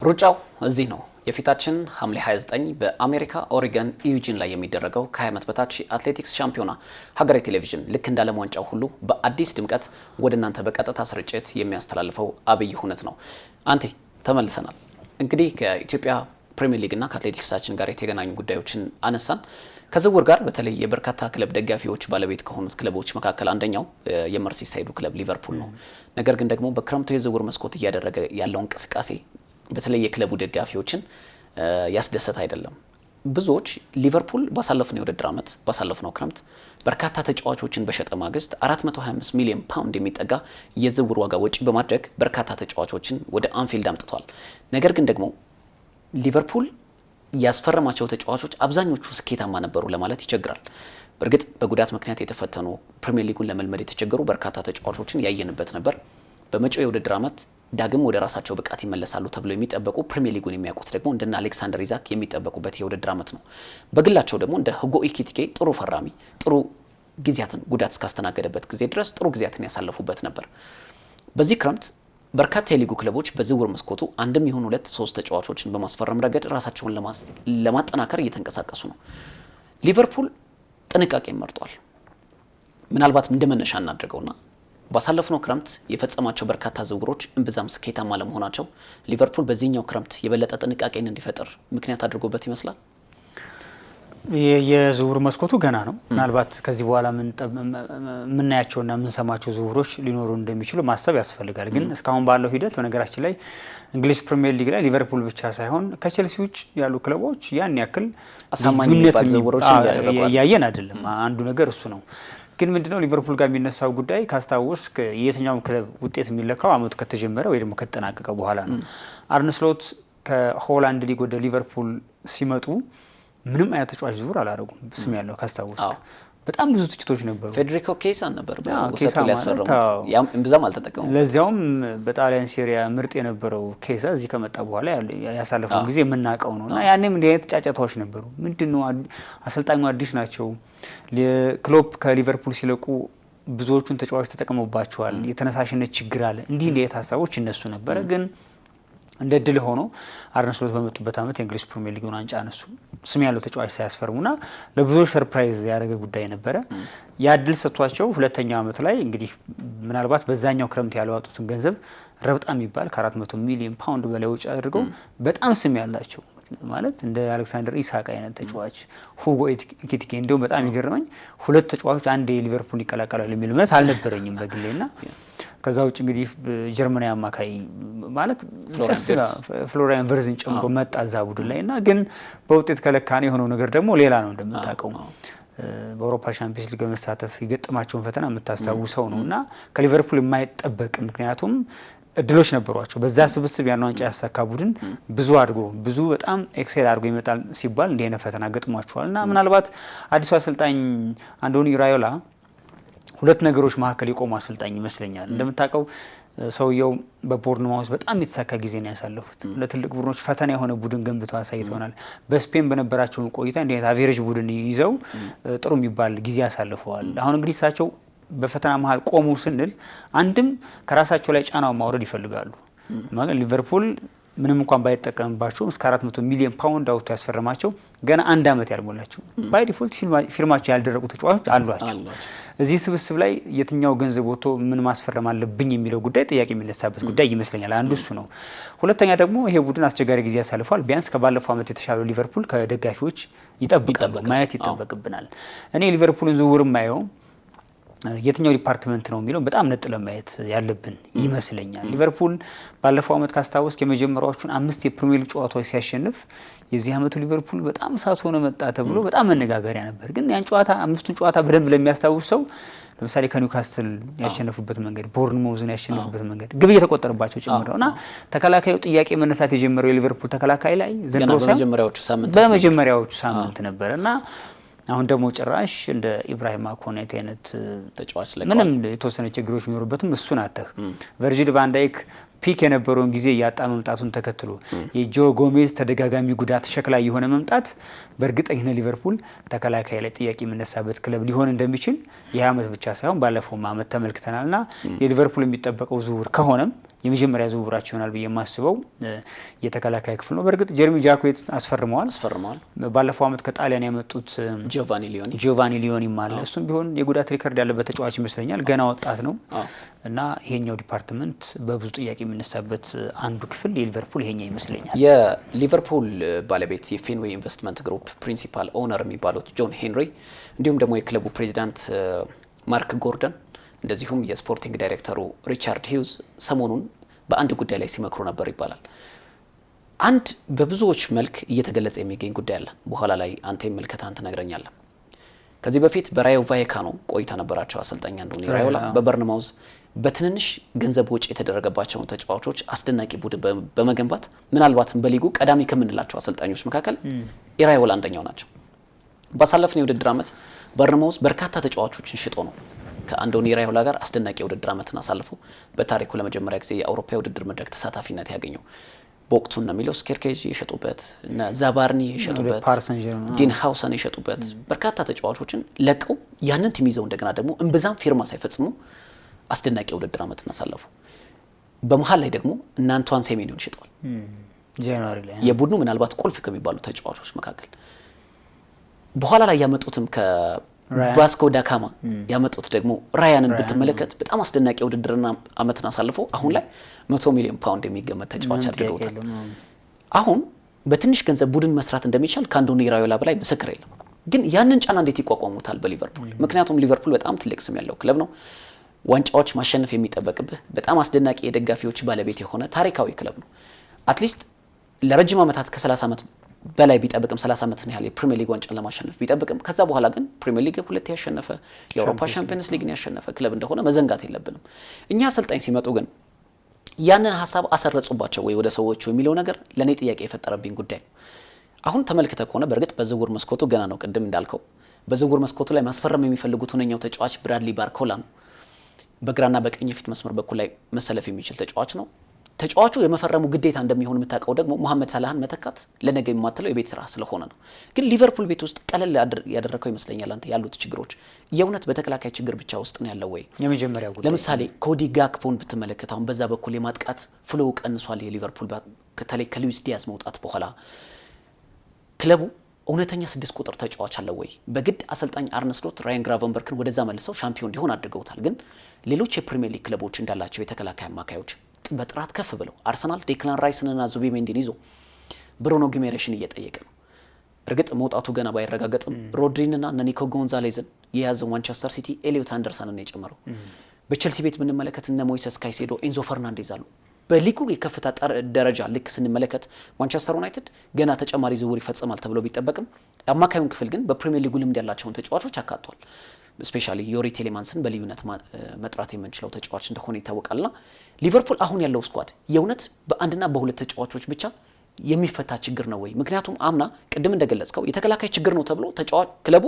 ሩጫው እዚህ ነው። የፊታችን ሐምሌ 29 በአሜሪካ ኦሪገን ኢዩጂን ላይ የሚደረገው ከ20 ዓመት በታች አትሌቲክስ ሻምፒዮና ሀገሬ ቴሌቪዥን ልክ እንደ ዓለም ዋንጫው ሁሉ በአዲስ ድምቀት ወደ እናንተ በቀጥታ ስርጭት የሚያስተላልፈው አብይ ሁነት ነው። አንቴ ተመልሰናል። እንግዲህ ከኢትዮጵያ ፕሪሚየር ሊግ እና ከአትሌቲክሳችን ጋር የተገናኙ ጉዳዮችን አነሳን። ከዝውውር ጋር በተለይ የበርካታ ክለብ ደጋፊዎች ባለቤት ከሆኑት ክለቦች መካከል አንደኛው የመርሲሳይዱ ክለብ ሊቨርፑል ነው። ነገር ግን ደግሞ በክረምቱ የዝውውር መስኮት እያደረገ ያለው እንቅስቃሴ በተለይ የክለቡ ደጋፊዎችን ያስደሰተ አይደለም። ብዙዎች ሊቨርፑል ባሳለፍነው የውድድር ዓመት ባሳለፍነው ክረምት በርካታ ተጫዋቾችን በሸጠ ማግስት 425 ሚሊዮን ፓውንድ የሚጠጋ የዝውውር ዋጋ ወጪ በማድረግ በርካታ ተጫዋቾችን ወደ አንፊልድ አምጥቷል። ነገር ግን ደግሞ ሊቨርፑል ያስፈረማቸው ተጫዋቾች አብዛኞቹ ስኬታማ ነበሩ ለማለት ይቸግራል። በእርግጥ በጉዳት ምክንያት የተፈተኑ ፕሪሚየር ሊጉን ለመልመድ የተቸገሩ በርካታ ተጫዋቾችን ያየንበት ነበር። በመጪው የውድድር ዓመት ዳግም ወደ ራሳቸው ብቃት ይመለሳሉ ተብለው የሚጠበቁ ፕሪሚየር ሊጉን የሚያውቁት ደግሞ እንደና አሌክሳንደር ኢዛክ የሚጠበቁበት የውድድር ዓመት ነው። በግላቸው ደግሞ እንደ ሁጎ ኢኪቲኬ ጥሩ ፈራሚ ጥሩ ጊዜያትን ጉዳት እስካስተናገደበት ጊዜ ድረስ ጥሩ ጊዜያትን ያሳለፉበት ነበር። በዚህ ክረምት በርካታ የሊጉ ክለቦች በዝውውር መስኮቱ አንድም ይሁን ሁለት ሶስት ተጫዋቾችን በማስፈረም ረገድ ራሳቸውን ለማጠናከር እየተንቀሳቀሱ ነው። ሊቨርፑል ጥንቃቄ መርጧል። ምናልባት እንደመነሻ እናድርገውና ባሳለፍነው ክረምት የፈጸማቸው በርካታ ዝውውሮች እምብዛም ስኬታማ ለመሆናቸው ሊቨርፑል በዚህኛው ክረምት የበለጠ ጥንቃቄን እንዲፈጥር ምክንያት አድርጎበት ይመስላል። የዝውውር መስኮቱ ገና ነው። ምናልባት ከዚህ በኋላ የምናያቸውና የምንሰማቸው ዝውውሮች ሊኖሩ እንደሚችሉ ማሰብ ያስፈልጋል። ግን እስካሁን ባለው ሂደት በነገራችን ላይ እንግሊዝ ፕሪሚየር ሊግ ላይ ሊቨርፑል ብቻ ሳይሆን ከቼልሲ ውጭ ያሉ ክለቦች ያን ያክል አሳማኝ ዝውውሮች እያየን አይደለም። አንዱ ነገር እሱ ነው። ግን ምንድነው ሊቨርፑል ጋር የሚነሳው ጉዳይ ካስታወስ የትኛውም ክለብ ውጤት የሚለካው አመቱ ከተጀመረ ወይ ደግሞ ከተጠናቀቀ በኋላ ነው። አርነ ስሎት ከሆላንድ ሊግ ወደ ሊቨርፑል ሲመጡ ምንም አይነት ተጫዋች ዝውውር አላደረጉም። ስም ያለው ካስታወስ በጣም ብዙ ትችቶች ነበሩ። ፌዴሪኮ ኬሳን ነበር በውሰቱ ሊያስፈርሙት እምብዛም አልተጠቀሙም። ለዚያውም በጣሊያን ሴሪያ ምርጥ የነበረው ኬሳ እዚህ ከመጣ በኋላ ያሳለፈው ጊዜ የምናውቀው ነውና ያኔም እንዲህ አይነት ጫጫታዎች ነበሩ። ምንድነው አሰልጣኙ አዲስ ናቸው። ክሎፕ ከሊቨርፑል ሲለቁ ብዙዎቹን ተጫዋቾች ተጠቅመውባቸዋል። የተነሳሽነት ችግር አለ። እንዲህ አይነት ሀሳቦች እነሱ ነበረ። ግን እንደ ድል ሆኖ አርነ ስሎት በመጡበት አመት የእንግሊዝ ፕሪሚየር ሊግ ዋንጫ አነሱ። ስም ያለው ተጫዋች ሳያስፈርሙና ለብዙዎች ሰርፕራይዝ ያደረገ ጉዳይ ነበረ። ያ ድል ሰጥቷቸው ሁለተኛው አመት ላይ እንግዲህ ምናልባት በዛኛው ክረምት ያለዋጡትን ገንዘብ ረብጣ የሚባል ከ400 ሚሊዮን ፓውንድ በላይ ወጪ አድርገው በጣም ስም ያላቸው ማለት እንደ አሌክሳንደር ኢሳክ አይነት ተጫዋች ሁጎ ኢኪቲኬ እንደውም በጣም ይገርመኝ ሁለት ተጫዋቾች አንድ ሊቨርፑል ይቀላቀላሉ የሚል እምነት አልነበረኝም በግሌና ከዛ ውጭ እንግዲህ ጀርመናዊ አማካይ ማለት ፍሎሪያን ቨርዝን ጨምሮ መጣ እዛ ቡድን ላይ እና ግን በውጤት ከለካኔ የሆነው ነገር ደግሞ ሌላ ነው። እንደምታውቀው በአውሮፓ ቻምፒየንስ ሊግ በመሳተፍ የገጠማቸውን ፈተና የምታስታውሰው ነውና ከሊቨርፑል የማይጠበቅ ምክንያቱም እድሎች ነበሯቸው። በዛ ስብስብ ያን ዋንጫ ያሳካ ቡድን ብዙ አድርጎ ብዙ በጣም ኤክሴል አድርጎ ይመጣል ሲባል እንዲህ አይነት ፈተና ገጥሟቸዋልና ምናልባት አዲሱ አሰልጣኝ አንዶኒ ራዮላ ሁለት ነገሮች መካከል የቆሙ አሰልጣኝ ይመስለኛል። እንደምታውቀው ሰውየው በቦርንማውዝ በጣም የተሳካ ጊዜ ነው ያሳለፉት። ለትልቅ ቡድኖች ፈተና የሆነ ቡድን ገንብተው አሳይተውናል። በስፔን በነበራቸው ቆይታ እንዲህ አይነት አቬሬጅ ቡድን ይዘው ጥሩ የሚባል ጊዜ ያሳልፈዋል። አሁን እንግዲህ እሳቸው በፈተና መሀል ቆሙ ስንል አንድም ከራሳቸው ላይ ጫናው ማውረድ ይፈልጋሉ። ሊቨርፑል ምንም እንኳን ባይጠቀምባቸው እስከ 400 ሚሊዮን ፓውንድ አውጥቶ ያስፈረማቸው ገና አንድ አመት ያልሞላቸው ባይ ዲፎልት ፊርማቸው ያልደረቁ ተጫዋቾች አሏቸው። እዚህ ስብስብ ላይ የትኛው ገንዘብ ወጥቶ ምን ማስፈረም አለብኝ የሚለው ጉዳይ ጥያቄ የሚነሳበት ጉዳይ ይመስለኛል። አንዱ እሱ ነው። ሁለተኛ ደግሞ ይሄ ቡድን አስቸጋሪ ጊዜ ያሳልፏል። ቢያንስ ከባለፈው አመት የተሻለው ሊቨርፑል ከደጋፊዎች ይጠብቃል ማየት ይጠበቅብናል። እኔ ሊቨርፑልን ዝውውር ማየው የትኛው ዲፓርትመንት ነው የሚለው በጣም ነጥለን ማየት ያለብን ይመስለኛል። ሊቨርፑል ባለፈው አመት ካስታወስ የመጀመሪያዎቹን 5 የፕሪሚየር ሊግ ጨዋታዎች ሲያሸንፍ የዚህ አመቱ ሊቨርፑል በጣም እሳት ሆነ መጣ ተብሎ በጣም መነጋገሪያ ነበር። ግን ያን ጨዋታ አምስቱን ጨዋታ በደንብ ለሚያስታውስ ሰው ለምሳሌ ከኒውካስትል ያሸነፉበት መንገድ፣ ቦርንማውዝን ያሸነፉበት መንገድ ግብ እየተቆጠረባቸው ጭምረውና ተከላካዩ ጥያቄ መነሳት የጀመረው የሊቨርፑል ተከላካይ ላይ ዘንድሮ በመጀመሪያዎቹ ሳምንት ነበርና አሁን ደግሞ ጭራሽ እንደ ኢብራሂማ ኮኔቴ አይነት ተጫዋች ላይ ምንም የተወሰነ ችግሮች የሚኖሩበትም እሱን አተህ ቨርጂል ቫን ዳይክ ፒክ የነበረውን ጊዜ ያጣ መምጣቱን ተከትሎ የጆ ጎሜዝ ተደጋጋሚ ጉዳት ሸክላ የሆነ መምጣት በእርግጠኝነት ሊቨርፑል ተከላካይ ላይ ጥያቄ የሚነሳበት ክለብ ሊሆን እንደሚችል ይህ አመት ብቻ ሳይሆን ባለፈው አመት ተመልክተናልና የሊቨርፑል የሚጠበቀው ዝውውር ከሆነም የመጀመሪያ ዝውውራቸው ይሆናል ብዬ የማስበው የተከላካይ ክፍል ነው። በእርግጥ ጀርሚ ጃኩዌት አስፈርመዋል። ባለፈው አመት ከጣሊያን ያመጡት ጂዮቫኒ ሊዮኒም አለ። እሱም ቢሆን የጉዳት ሪከርድ ያለበት ተጫዋች ይመስለኛል። ገና ወጣት ነው እና ይሄኛው ዲፓርትመንት በብዙ ጥያቄ የሚነሳበት አንዱ ክፍል የሊቨርፑል ይሄኛው ይመስለኛል። የሊቨርፑል ባለቤት የፌንዌይ ኢንቨስትመንት ግሩፕ ፕሪንሲፓል ኦነር የሚባሉት ጆን ሄንሪ እንዲሁም ደግሞ የክለቡ ፕሬዚዳንት ማርክ ጎርደን እንደዚሁም የስፖርቲንግ ዳይሬክተሩ ሪቻርድ ሂውዝ ሰሞኑን በአንድ ጉዳይ ላይ ሲመክሩ ነበር ይባላል። አንድ በብዙዎች መልክ እየተገለጸ የሚገኝ ጉዳይ አለ። በኋላ ላይ አንተ መልከታን ትነግረኛለህ። ከዚህ በፊት በራዮ ቫይካኖ ቆይታ ነበራቸው አሰልጣኝ አንዶኒ ራዮላ በበርንማውዝ በትንንሽ ገንዘብ ወጪ የተደረገባቸውን ተጫዋቾች አስደናቂ ቡድን በመገንባት ምናልባትም በሊጉ ቀዳሚ ከምንላቸው አሰልጣኞች መካከል ኢራዮላ አንደኛው ናቸው። ባሳለፍነው የውድድር ዓመት በርንማውዝ በርካታ ተጫዋቾችን ሽጦ ነው ከአንዶኒ ራዮላ ጋር አስደናቂ የውድድር ዓመትን አሳልፎ በታሪኩ ለመጀመሪያ ጊዜ የአውሮፓ የውድድር መድረክ ተሳታፊነት ያገኘው። በወቅቱ እነ ሚሎስ ኬርኬዝ የሸጡበት፣ እነ ዛባርኒ የሸጡበት፣ ዲን ሃውሰን የሸጡበት በርካታ ተጫዋቾችን ለቀው ያንን ቲም ይዘው እንደገና ደግሞ እምብዛም ፊርማ ሳይፈጽሙ አስደናቂ የውድድር ዓመትን አሳለፉ። በመሀል ላይ ደግሞ እነ አንቷን ሴሜኒዮን ሽጠዋል። ጃንዋሪ ላይ የቡድኑ ምናልባት ቁልፍ ከሚባሉ ተጫዋቾች መካከል በኋላ ላይ ያመጡትም ቫስኮ ዳካማ ያመጡት ደግሞ ራያንን ብትመለከት በጣም አስደናቂ የውድድርና ዓመትን አሳልፎ አሁን ላይ 100 ሚሊዮን ፓውንድ የሚገመት ተጫዋች አድርገውታል። አሁን በትንሽ ገንዘብ ቡድን መስራት እንደሚቻል ከአንዶኒ ራዮላ በላይ ምስክር የለም። ግን ያንን ጫና እንዴት ይቋቋሙታል በሊቨርፑል? ምክንያቱም ሊቨርፑል በጣም ትልቅ ስም ያለው ክለብ ነው። ዋንጫዎች ማሸነፍ የሚጠበቅብህ በጣም አስደናቂ የደጋፊዎች ባለቤት የሆነ ታሪካዊ ክለብ ነው። አትሊስት ለረጅም ዓመታት ከ30 ዓመት በላይ ቢጠብቅም 30 ዓመትን ያህል የፕሪሚየር ሊግ ዋንጫን ለማሸነፍ ቢጠብቅም ከዛ በኋላ ግን ፕሪሚየር ሊግ ሁለት ያሸነፈ የአውሮፓ ሻምፒዮንስ ሊግን ያሸነፈ ክለብ እንደሆነ መዘንጋት የለብንም። እኛ አሰልጣኝ ሲመጡ ግን ያንን ሀሳብ አሰረጹባቸው ወይ ወደ ሰዎቹ የሚለው ነገር ለኔ ጥያቄ የፈጠረብኝ ጉዳይ ነው። አሁን ተመልክተ ከሆነ በእርግጥ በዝውውር መስኮቱ ገና ነው። ቅድም እንዳልከው በዝውውር መስኮቱ ላይ ማስፈረም የሚፈልጉት ሁነኛው ተጫዋች ብራድሊ ባርኮላ ነው። በግራና በቀኝ የፊት መስመር በኩል ላይ መሰለፍ የሚችል ተጫዋች ነው። ተጫዋቹ የመፈረሙ ግዴታ እንደሚሆን የምታውቀው ደግሞ መሐመድ ሰላህን መተካት ለነገ የማትለው የቤት ስራ ስለሆነ ነው። ግን ሊቨርፑል ቤት ውስጥ ቀለል ያደረከው ይመስለኛል አንተ ያሉት ችግሮች የእውነት በተከላካይ ችግር ብቻ ውስጥ ነው ያለው ወይ? የመጀመሪያው ጉዳይ ለምሳሌ ኮዲ ጋክፖን ብትመለከት አሁን በዛ በኩል የማጥቃት ፍሎው ቀንሷል። የሊቨርፑል ከተለይ ከሉዊስ ዲያዝ መውጣት በኋላ ክለቡ እውነተኛ 6 ቁጥር ተጫዋች አለ ወይ? በግድ አሰልጣኝ አርነ ስሎት ራያን ግራቨንበርክን ወደዛ መልሰው ሻምፒዮን እንዲሆን አድርገውታል። ግን ሌሎች የፕሪሚየር ሊግ ክለቦች እንዳላቸው የተከላካይ አማካዮች በጥራት ከፍ ብለው አርሰናል ዴክላን ራይስንና ዙቢሜንዲን ይዞ ብሩኖ ጊሜሬሽን እየጠየቀ ነው። እርግጥ መውጣቱ ገና ባይረጋገጥም ሮድሪንና ኒኮ ጎንዛሌዝን የያዘው ማንቸስተር ሲቲ ኤሊዮት አንደርሰንን የጨመረው። በቼልሲ ቤት ምንመለከት እነ ሞይሰስ ካይሴዶ፣ ኤንዞ ፈርናንዴዝ አሉ። በሊጉ የከፍታ ደረጃ ልክ ስንመለከት ማንቸስተር ዩናይትድ ገና ተጨማሪ ዝውውር ይፈጽማል ተብሎ ቢጠበቅም አማካዩን ክፍል ግን በፕሪሚየር ሊጉ ልምድ ያላቸውን ተጫዋቾች አካቷል። ስፔሻሊ ዮሪ ቴሌማንስን በልዩነት መጥራት የምንችለው ተጫዋች እንደሆነ ይታወቃልና ሊቨርፑል አሁን ያለው ስኳድ የእውነት በአንድና በሁለት ተጫዋቾች ብቻ የሚፈታ ችግር ነው ወይ? ምክንያቱም አምና ቅድም እንደገለጽከው የተከላካይ ችግር ነው ተብሎ ተጫዋች ክለቡ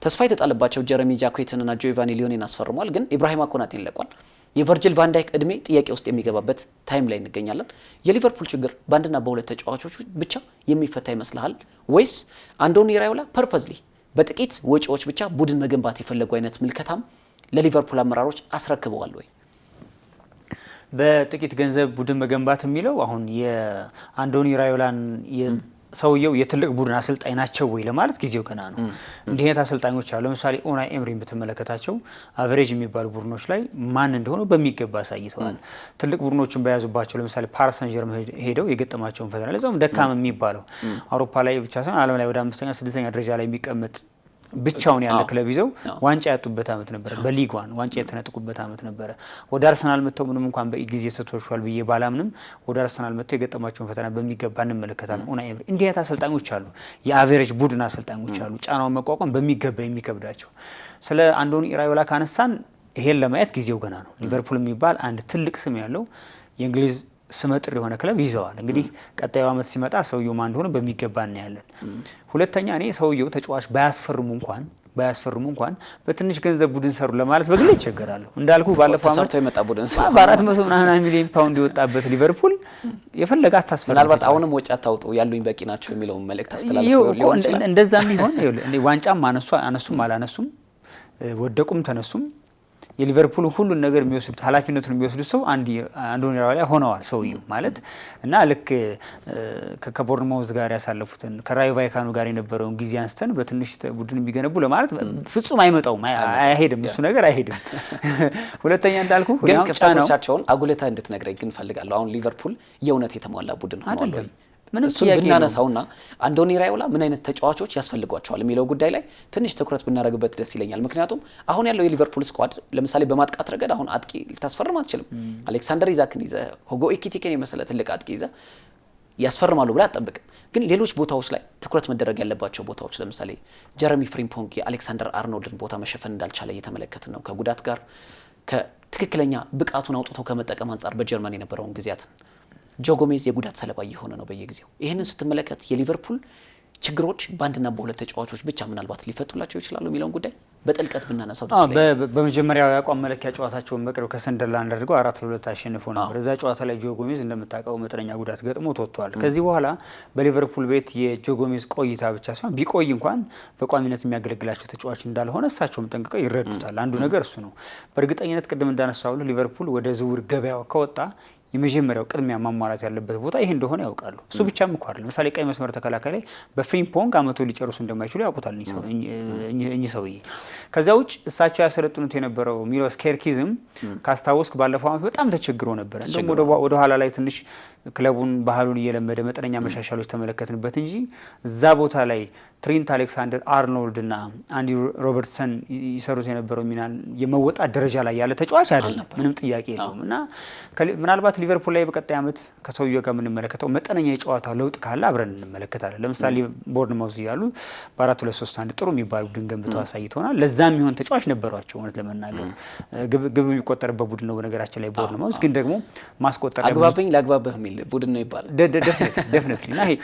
ተስፋ የተጣለባቸው ጀረሚ ጃኩዌትንና ጂዮቫኒ ሊዮኔን አስፈርሟል። ግን ኢብራሂማ ኮናቴን ለቋል። የቨርጂል ቫን ዳይክ እድሜ ጥያቄ ውስጥ የሚገባበት ታይም ላይ እንገኛለን። የሊቨርፑል ችግር በአንድና በሁለት ተጫዋቾች ብቻ የሚፈታ ይመስልሃል ወይስ አንዶኒ ራዮላ ፐርፐዝሊ በጥቂት ወጪዎች ብቻ ቡድን መገንባት የፈለጉ አይነት ምልከታም ለሊቨርፑል አመራሮች አስረክበዋል ወይ? በጥቂት ገንዘብ ቡድን መገንባት የሚለው አሁን የአንዶኒ ራዮላን ሰውየው የትልቅ ቡድን አሰልጣኝ ናቸው ወይ ለማለት ጊዜው ገና ነው። እንዲህ አይነት አሰልጣኞች አሉ። ለምሳሌ ኡናይ ኤምሪን ብትመለከታቸው አቨሬጅ የሚባሉ ቡድኖች ላይ ማን እንደሆነ በሚገባ አሳይተዋል። ትልቅ ቡድኖችን በያዙባቸው ለምሳሌ ፓሪስ ሰን ዠርመን ሄደው የገጠማቸውን ፈተና ለዛውም ደካማ የሚባለው አውሮፓ ላይ ብቻ ሳይሆን ዓለም ላይ ወደ 5ኛ 6ኛ ደረጃ ላይ የሚቀመጥ ብቻውን ያለ ክለብ ይዘው ዋንጫ ያጡበት አመት ነበር። በሊግ ዋን ዋንጫ የተነጠቁበት አመት ነበር። ወደ አርሰናል መጥተው ምንም እንኳን በጊዜ ሰጥቷቸዋል ብዬ ባላምንም ወደ አርሰናል መጥተው የገጠማቸውን ፈተና በሚገባ እንመለከታለን። ኡናይ ኤምሪ እንዲህ አይነት አሰልጣኞች አሉ። የአቨሬጅ ቡድን አሰልጣኞች አሉ፣ ጫናውን መቋቋም በሚገባ የሚከብዳቸው። ስለ አንዶኒ ራዮላ ካነሳን ይሄን ለማየት ጊዜው ገና ነው። ሊቨርፑል የሚባል አንድ ትልቅ ስም ያለው የእንግሊዝ ስመጥር የሆነ ክለብ ይዘዋል። እንግዲህ ቀጣዩ አመት ሲመጣ ሰውየው ማን እንደሆነ በሚገባ እናያለን። ሁለተኛ እኔ ሰውየው ተጫዋች ባያስፈርሙ እንኳን በትንሽ ገንዘብ ቡድን ሰሩ ለማለት በግሌ ይቸገራለሁ። እንዳልኩ ባለፈው አመት የመጣ ቡድን በ400 ሚሊዮን ፓውንድ የወጣበት ሊቨርፑል የፈለጋ አታስፈርም። ምናልባት አሁንም ወጪ አታውጡ ያሉኝ በቂ ናቸው የሚለው መልእክት አስተላልፈው ሊሆን ይችላል። እንደዛም ቢሆን እኔ ዋንጫም አነሱም አላነሱም ወደቁም ተነሱም የሊቨርፑል ሁሉን ነገር የሚወስዱት ኃላፊነቱን የሚወስዱት ሰው አንዶኒ ራዮላ ሆነዋል ሰውየው ማለት እና ልክ ከቦርንማውዝ ጋር ያሳለፉትን ከራዮ ቫይካኖ ጋር የነበረውን ጊዜ አንስተን በትንሽ ቡድን የሚገነቡ ለማለት ፍጹም አይመጣውም፣ አይሄድም፣ እሱ ነገር አይሄድም። ሁለተኛ እንዳልኩ ግን ክፍተቶቻቸውን አጉልታ እንድትነግረኝ ግን ፈልጋለሁ። አሁን ሊቨርፑል የእውነት የተሟላ ቡድን ሆኗል። እሱን ብናነሳውና አንዶኒ ራዮላ ምን አይነት ተጫዋቾች ያስፈልጓቸዋል የሚለው ጉዳይ ላይ ትንሽ ትኩረት ብናደርግበት ደስ ይለኛል። ምክንያቱም አሁን ያለው የሊቨርፑል ስኳድ ለምሳሌ በማጥቃት ረገድ አሁን አጥቂ ልታስፈርም አትችልም። አሌክሳንደር ኢዛክን ይዘህ ሁጎ ኤኪቲኬን የመሰለ ትልቅ አጥቂ ይዘህ ያስፈርማሉ ብለህ አትጠብቅም። ግን ሌሎች ቦታዎች ላይ ትኩረት መደረግ ያለባቸው ቦታዎች ለምሳሌ ጀረሚ ፍሪምፖንግ የአሌክሳንደር አርኖልድን ቦታ መሸፈን እንዳልቻለ እየተመለከትን ነው። ከጉዳት ጋር ከትክክለኛ ብቃቱን አውጥቶ ከመጠቀም አንጻር በጀርመን የነበረውን ጊዜያትን ጆ ጎሜዝ የጉዳት ሰለባ እየሆነ ነው በየጊዜው። ይህንን ስትመለከት የሊቨርፑል ችግሮች በአንድና በሁለት ተጫዋቾች ብቻ ምናልባት ሊፈቱላቸው ይችላሉ የሚለውን ጉዳይ በጥልቀት ብናነሳው ደስ ይላል። በመጀመሪያው ያቋም መለኪያ ጨዋታቸውን በቅርብ ከሰንደርላንድ አድርገው 4-2 አሸንፈው ነበር። እዛ ጨዋታ ላይ ጆ ጎሜዝ እንደምታውቀው መጠነኛ ጉዳት ገጥሞ ተወጥቷል። ከዚህ በኋላ በሊቨርፑል ቤት የጆ ጎሜዝ ቆይታ ብቻ ሳይሆን ቢቆይ እንኳን በቋሚነት የሚያገለግላቸው ተጫዋች እንዳልሆነ እሳቸውም ጠንቅቀው ይረዱታል። አንዱ ነገር እሱ ነው። በእርግጠኝነት ቅድም እንዳነሳው ሊቨርፑል ወደ ዝውውር ገበያው ከወጣ የመጀመሪያው ቅድሚያ ማሟላት ያለበት ቦታ ይሄ እንደሆነ ያውቃሉ። እሱ ብቻም እኮ አይደለም። ለምሳሌ ቀይ መስመር ተከላካይ ላይ በፍሪምፖንግ አመቶ ሊጨርሱ እንደማይችሉ ያውቁታል እኚህ ሰውዬ። ከዛ ውጭ እሳቸው ያሰለጥኑት የነበረው ሚሎስ ኬርኪዝም ካስታወስክ ባለፈው አመት በጣም ተቸግሮ ነበር። እንደውም ወደ ኋላ ላይ ትንሽ ክለቡን ባህሉን እየለመደ መጠነኛ መሻሻሎች ተመለከትንበት እንጂ እዛ ቦታ ላይ ትሪንት አሌክሳንደር አርኖልድ እና አንዲ ሮበርትሰን ይሰሩት የነበረው ሚና የመወጣት ደረጃ ላይ ያለ ተጫዋች አይደለም፣ ምንም ጥያቄ የለውም። እና ምናልባት ሊቨርፑል ላይ በቀጣይ አመት ከሰውየው ጋር የምንመለከተው መጠነኛ የጨዋታ ለውጥ ካለ አብረን እንመለከታለን። ለምሳሌ ቦርንማውዝ እያሉ በ4-2-3-1 ጥሩ የሚባል ቡድን ገንብተው አሳይተውናል። ለዛ የሚሆን ተጫዋች ነበሯቸው። እውነት ለመናገር ግብ የሚቆጠርበት ቡድን ነው በነገራችን ላይ ቦርንማውዝ፣ ግን ደግሞ ማስቆጠር አግባብኝ ላግባብህ የሚል ቡድን ነው ይባላል። ዴፊኒትሊ እና ይሄ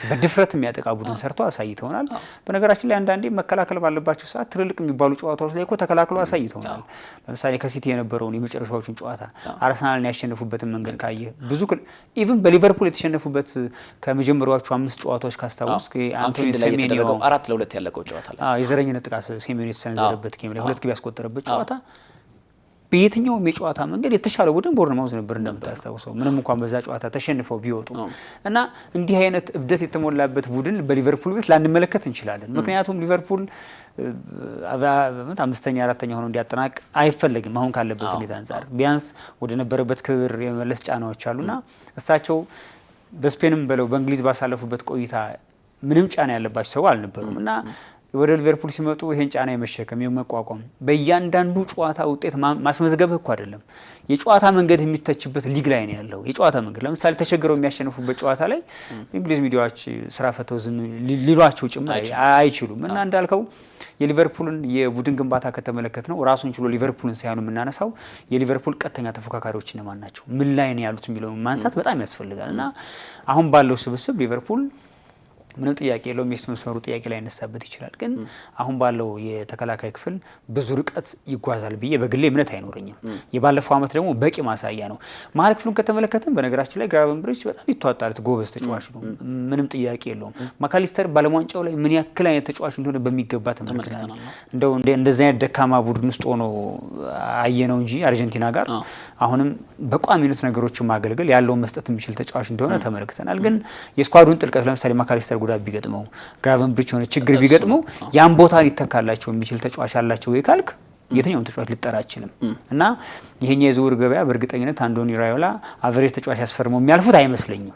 በድፍረት የሚያጠቃ ቡድን ሰርተው አሳይተውናል። በነገራችን ላይ አንዳንዴ መከላከል ባለባቸው ሰዓት ትልልቅ የሚባሉ ጨዋታዎች ላይ እኮ ተከላክሎ አሳይተውናል። ለምሳሌ ከሲቲ የነበረውን የመጨረሻዎቹን ጨዋታ አርሰናልን ያሸነፉበትን መንገድ ካየ ብዙ ኢቭን በሊቨርፑል የተሸነፉበት ከመጀመሪያዎቹ 5 ጨዋታዎች ካስታወስ አንፊልድ ላይ የተደረገው 4-2 ያለቀው ጨዋታ ላይ የዘረኝነት ጥቃት ሴሜንዮ የተሰነዘረበት ጌም ላይ 2 ግብ ያስቆጠረበት ጨዋታ በየትኛውም የጨዋታ መንገድ የተሻለ ቡድን ቦርንማውዝ ነበር እንደምታስታውሰው፣ ምንም እንኳን በዛ ጨዋታ ተሸንፈው ቢወጡ እና እንዲህ አይነት እብደት የተሞላበት ቡድን በሊቨርፑል ቤት ላንመለከት እንችላለን። ምክንያቱም ሊቨርፑል 5ኛ 4ኛ ሆኖ እንዲያጠናቅ አይፈለግም። አሁን ካለበት ሁኔታ አንጻር ቢያንስ ወደ ነበረበት ክብር የመለስ ጫናዎች አሉና እሳቸው በስፔንም በለው በእንግሊዝ ባሳለፉበት ቆይታ ምንም ጫና ያለባቸው ሰው አልነበሩም እና ወደ ሊቨርፑል ሲመጡ ይሄን ጫና የመሸከም የመቋቋም በእያንዳንዱ ጨዋታ ውጤት ማስመዝገብህ እኮ አይደለም የጨዋታ መንገድ የሚተችበት ሊግ ላይ ነው ያለው። የጨዋታ መንገድ ለምሳሌ ተቸግረው የሚያሸንፉበት ጨዋታ ላይ እንግሊዝ ሚዲያዎች ስራ ፈተው ዝም ሊሏቸው ጭምር አይችሉም። እና እንዳልከው የሊቨርፑልን የቡድን ግንባታ ከተመለከት ነው ራሱን ችሎ ሊቨርፑልን ሳይሆን የምናነሳው የሊቨርፑል ቀጥተኛ ተፎካካሪዎች እነማን ናቸው፣ ምን ላይ ነው ያሉት የሚለውን ማንሳት በጣም ያስፈልጋል። እና አሁን ባለው ስብስብ ሊቨርፑል ምንም ጥያቄ የለውም። የስም መስመሩ ጥያቄ ላይ ያነሳበት ይችላል። ግን አሁን ባለው የተከላካይ ክፍል ብዙ ርቀት ይጓዛል ብዬ በግሌ እምነት አይኖረኝም። የባለፈው አመት ደግሞ በቂ ማሳያ ነው። መሀል ክፍሉን ከተመለከተን በነገራችን ላይ ግራቨንብሪጅ በጣም ይተዋጣለት ጎበዝ ተጫዋች ነው፣ ምንም ጥያቄ የለውም። ማካሊስተር ባለም ዋንጫው ላይ ምን ያክል አይነት ተጫዋች እንደሆነ በሚገባ ተመልክተናል። እንደው እንደዚህ አይነት ደካማ ቡድን ውስጥ ሆኖ አየነው እንጂ አርጀንቲና ጋር አሁንም በቋሚነት ነገሮችን ማገልገል ያለውን መስጠት የሚችል ተጫዋች እንደሆነ ተመልክተናል። ግን የስኳዱን ጥልቀት ለምሳሌ ማካሊስተር ጉዳት ቢገጥመው ግራቨንብሪጅ የሆነ ችግር ቢገጥመው ያን ቦታ ሊተካላቸው የሚችል ተጫዋች አላቸው ወይ ካልክ የትኛውም ተጫዋች ሊጠራ አይችልም። እና ይሄኛው የዝውውር ገበያ በእርግጠኝነት አንዶኒ ራዮላ አቨሬጅ ተጫዋች ያስፈርመው የሚያልፉት አይመስለኝም።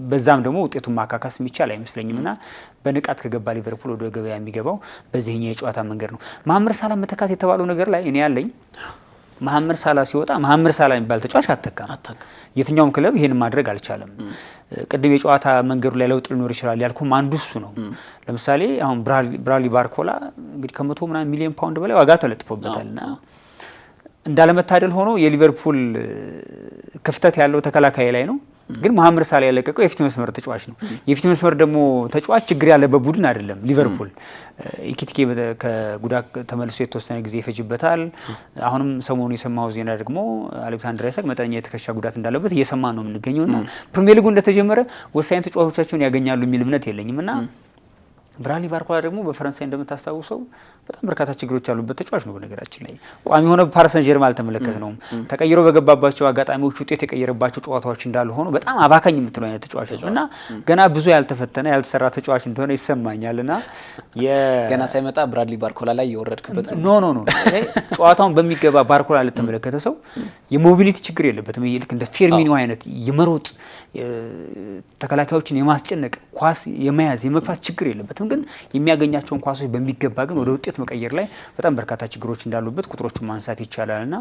በዛም ደግሞ ውጤቱን ማካካስ የሚቻል አይመስለኝም። እና በንቃት ከገባ ሊቨርፑል ወደ ገበያ የሚገባው በዚህኛው የጨዋታ መንገድ ነው። መሐመድ ሳላ መተካት የተባለው ነገር ላይ እኔ ያለኝ መሐመድ ሳላ ሲወጣ መሐመድ ሳላ የሚባል ተጫዋች አተካም። የትኛውም ክለብ ይሄን ማድረግ አልቻለም። ቅድም የጨዋታ መንገዱ ላይ ለውጥ ሊኖር ይችላል ያልኩም አንዱ እሱ ነው። ለምሳሌ አሁን ብራድሊ ባርኮላ እንግዲህ ከ100 ምናምን ሚሊዮን ፓውንድ በላይ ዋጋ ተለጥፎበታልና እንዳለመታደል ሆኖ የሊቨርፑል ክፍተት ያለው ተከላካይ ላይ ነው። ግን መሐመድ ሳላ ያለቀቀው የፊት መስመር ተጫዋች ነው። የፊት መስመር ደግሞ ተጫዋች ችግር ያለበት ቡድን አይደለም ሊቨርፑል። ኢኪቲኬ ከጉዳት ተመልሶ የተወሰነ ጊዜ ይፈጅበታል። አሁንም ሰሞኑ የሰማው ዜና ደግሞ አሌክሳንደር ኢሳክ መጠነኛ የተከሻ ጉዳት እንዳለበት እየሰማ ነው የምንገኘውና ፕሪሚየር ሊጉ እንደተጀመረ ወሳኝ ተጫዋቾቻቸውን ያገኛሉ የሚል እምነት የለኝም። እና ብራድሊ ባርኮላ ደግሞ በፈረንሳይ እንደምታስታውሰው በጣም በርካታ ችግሮች ያሉበት ተጫዋች ነው። በነገራችን ላይ ቋሚ ሆነ ፓሪስ ሰን ጀርመን አልተመለከትነውም። ተቀይሮ በገባባቸው አጋጣሚዎች ውጤት የቀየረባቸው ጨዋታዎች እንዳሉ ሆኖ በጣም አባካኝ የምትለው አይነት ተጫዋች ነው እና ገና ብዙ ያልተፈተነ ያልተሰራ ተጫዋች እንደሆነ ይሰማኛልና ገና ሳይመጣ ብራድሊ ባርኮላ ላይ የወረድክበት ኖ ጨዋታውን በሚገባ ባርኮላ ለተመለከተ ሰው የሞቢሊቲ ችግር የለበትም። ልክ እንደ ፌርሚኖ አይነት የመሮጥ ተከላካዮችን የማስጨነቅ ኳስ የመያዝ የመግፋት ችግር የለበትም። ግን የሚያገኛቸውን ኳሶች በሚገባ ግን ወደ ውጤት መቀየር ላይ በጣም በርካታ ችግሮች እንዳሉበት ቁጥሮቹን ማንሳት ይቻላልና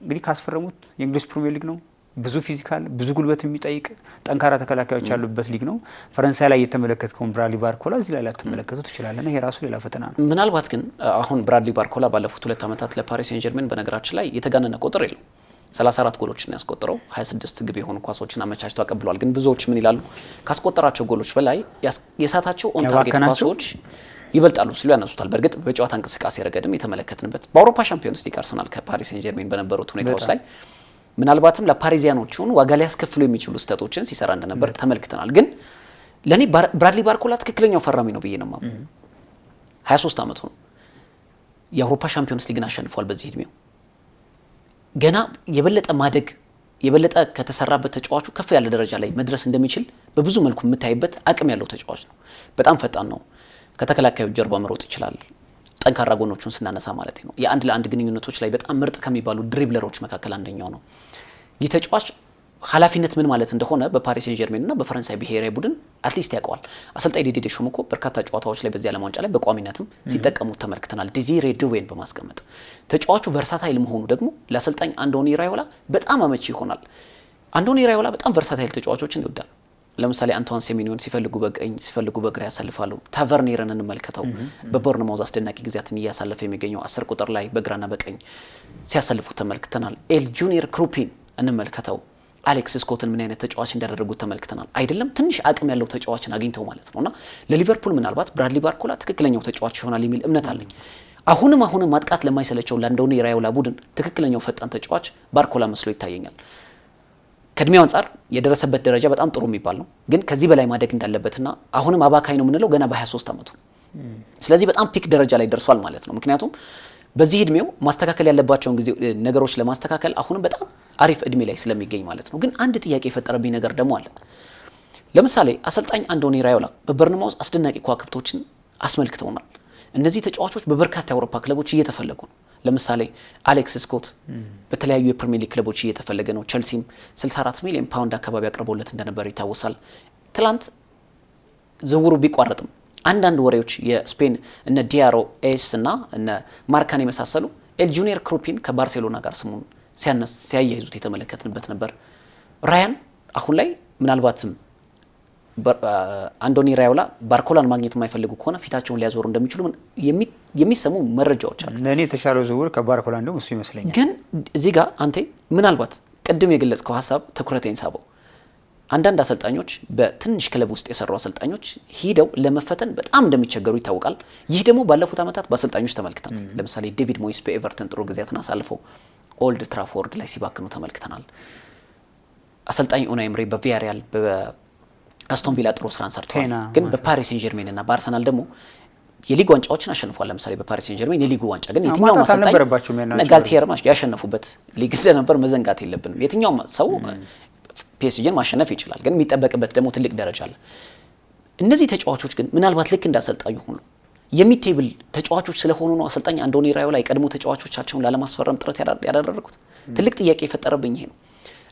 እንግዲህ ካስፈረሙት የእንግሊዝ ፕሪሚየር ሊግ ነው። ብዙ ፊዚካል ብዙ ጉልበት የሚጠይቅ ጠንካራ ተከላካዮች ያሉበት ሊግ ነው። ፈረንሳይ ላይ የተመለከተውን ብራድሊ ባርኮላ እዚህ ላይ ላተመለከቱ ትችላለና ይሄ ራሱ ሌላ ፈተና ነው። ምናልባት ግን አሁን ብራድሊ ባርኮላ ባለፉት 2 ዓመታት ለፓሪስ ሴን ጀርሜን በነገራችን ላይ የተጋነነ ቁጥር የለው 34 ጎሎችን ያስቆጠረው 26 ግብ የሆኑ ኳሶችን አመቻችቶ አቀብሏል። ግን ብዙዎች ምን ይላሉ? ካስቆጠራቸው ጎሎች በላይ የሳታቸው ኦን ታርጌት ኳሶች ይበልጣሉ ሲሉ ያነሱታል። በእርግጥ በጨዋታ እንቅስቃሴ ረገድም የተመለከትንበት በአውሮፓ ሻምፒዮንስ ሊግ አርሰናል ከፓሪስ ሴን ጀርሜን በነበሩት ሁኔታዎች ላይ ምናልባትም ለፓሪዚያኖቹን ዋጋ ሊያስከፍሉ የሚችሉ ስህተቶችን ሲሰራ እንደነበር ተመልክተናል። ግን ለኔ ብራድሊ ባርኮላ ትክክለኛው ፈራሚ ነው ብዬ ነው የማምነው። 23 ዓመቱ ነው። የአውሮፓ ሻምፒዮንስ ሊግን አሸንፏል በዚህ እድሜው። ገና የበለጠ ማደግ የበለጠ ከተሰራበት ተጫዋቹ ከፍ ያለ ደረጃ ላይ መድረስ እንደሚችል በብዙ መልኩ የምታይበት አቅም ያለው ተጫዋች ነው። በጣም ፈጣን ነው። ከተከላካዩ ጀርባ መሮጥ ይችላል። ጠንካራ ጎኖቹን ስናነሳ ማለት ነው የአንድ ለአንድ ግንኙነቶች ላይ በጣም ምርጥ ከሚባሉ ድሪብለሮች መካከል አንደኛው ነው። ይህ ተጫዋች ኃላፊነት ምን ማለት እንደሆነ በፓሪስ ሴን ጀርሜን እና በፈረንሳይ ብሔራዊ ቡድን አትሊስት ያውቀዋል። አሰልጣኝ ዲዲዬ ዴሾም እኮ በርካታ ጨዋታዎች ላይ በዚህ ዓለም ዋንጫ ላይ በቋሚነትም ሲጠቀሙት ተመልክተናል። ዴዚሬ ዱዌን በማስቀመጥ ተጫዋቹ ቨርሳታይል መሆኑ ደግሞ ለአሰልጣኝ አንዶኒ ራዮላ በጣም አመቺ ይሆናል። አንዶኒ ራዮላ በጣም ቨርሳታይል ተጫዋቾችን ይወዳል። ለምሳሌ አንቷን ሴሜኒዮን ሲፈልጉ በቀኝ ሲፈልጉ በግራ ያሳልፋሉ። ታቨርኔርን እንመልከተው በቦርንማውዝ አስደናቂ ጊዜያትን እያሳለፈ የሚገኘው 10 ቁጥር ላይ በግራና በቀኝ ሲያሳልፉ ተመልክተናል። ኤል ጁኒየር ክሩፒን እንመልከተው። አሌክስ ስኮትን ምን አይነት ተጫዋች እንዳደረጉት ተመልክተናል። አይደለም ትንሽ አቅም ያለው ተጫዋችን አግኝተው ማለት ነውና ለሊቨርፑል ምናልባት ብራድሊ ባርኮላ ትክክለኛው ተጫዋች ይሆናል የሚል እምነት አለኝ። አሁንም ማጥቃት ለማይሰለቸው ለአንዶኒ ራዮላ ቡድን ትክክለኛው ፈጣን ተጫዋች ባርኮላ መስሎ ይታየኛል። ከእድሜው አንጻር የደረሰበት ደረጃ በጣም ጥሩ የሚባል ነው። ግን ከዚህ በላይ ማደግ እንዳለበትና አሁንም አባካይ ነው የምንለው ገና በ23 ዓመቱ። ስለዚህ በጣም ፒክ ደረጃ ላይ ደርሷል ማለት ነው። ምክንያቱም በዚህ እድሜው ማስተካከል ያለባቸውን ጊዜ ነገሮች ለማስተካከል አሁንም በጣም አሪፍ እድሜ ላይ ስለሚገኝ ማለት ነው። ግን አንድ ጥያቄ የፈጠረብኝ ነገር ደግሞ አለ። ለምሳሌ አሰልጣኝ አንዶኒ ራዮላ በቦርንማውዝ አስደናቂ ከዋክብቶችን አስመልክተውናል። እነዚህ ተጫዋቾች በበርካታ የአውሮፓ ክለቦች እየተፈለጉ ነው። ለምሳሌ አሌክስ ስኮት በተለያዩ የፕሪሚየር ሊግ ክለቦች እየተፈለገ ነው። ቸልሲም 64 ሚሊዮን ፓውንድ አካባቢ አቅርቦለት እንደነበር ይታወሳል። ትላንት ዝውውሩ ቢቋረጥም አንዳንድ ወሬዎች የስፔን እነ ዲያሮ ኤስ እና እነ ማርካን የመሳሰሉ ኤል ጁኒየር ክሩፒን ከባርሴሎና ጋር ስሙን ሲያያይዙት የተመለከትንበት ነበር። ራያን አሁን ላይ ምናልባትም አንዶኒ ራዮላ ባርኮላን ማግኘት የማይፈልጉ ከሆነ ፊታቸውን ሊያዞሩ እንደሚችሉ የሚሰሙ መረጃዎች አሉ። ለኔ የተሻለው ዝውውር ከባርኮላ እንደውም እሱ ይመስለኛል። ግን እዚህ ጋር አንተ ምናልባት ቅድም የገለጽከው ሀሳብ ትኩረቴን ሳበው። አንዳንድ አሰልጣኞች በትንሽ ክለብ ውስጥ የሰሩ አሰልጣኞች ሂደው ለመፈተን በጣም እንደሚቸገሩ ይታወቃል። ይህ ደግሞ ባለፉት ዓመታት በአሰልጣኞች ተመልክተናል። ለምሳሌ ዴቪድ ሞይስ በኤቨርተን ጥሩ ጊዜያትን አሳልፈው ኦልድ ትራፎርድ ላይ ሲባክኑ ተመልክተናል። አሰልጣኝ ኡናይ ኤምሪ በቪያሪያል በአስቶን ቪላ ጥሩ ስራን ሰርተዋል። ግን በፓሪስ ሴን ጀርሜን እና በአርሰናል ደግሞ የሊግ ዋንጫዎችን አሸንፏል። ለምሳሌ በፓሪስ ሴን ጀርሜን የሊጉ ዋንጫ ግን የትኛውም አሰልጣኝ ጋልቲየር የሸነፉበት ሊግ እንደነበር መዘንጋት የለብንም። የትኛውም ሰው ፒኤስጂን ማሸነፍ ይችላል። ግን የሚጠበቅበት ደግሞ ትልቅ ደረጃ አለ። እነዚህ ተጫዋቾች ግን ምናልባት ልክ እንዳሰልጣኙ ሁሉ የሚቴብል ተጫዋቾች ስለሆኑ ነው አሰልጣኝ አንዶኒ ራዮላ የቀድሞ ተጫዋቾቻቸውን ላለማስፈረም ጥረት ያደረጉት። ትልቅ ጥያቄ የፈጠረብኝ ይሄ ነው።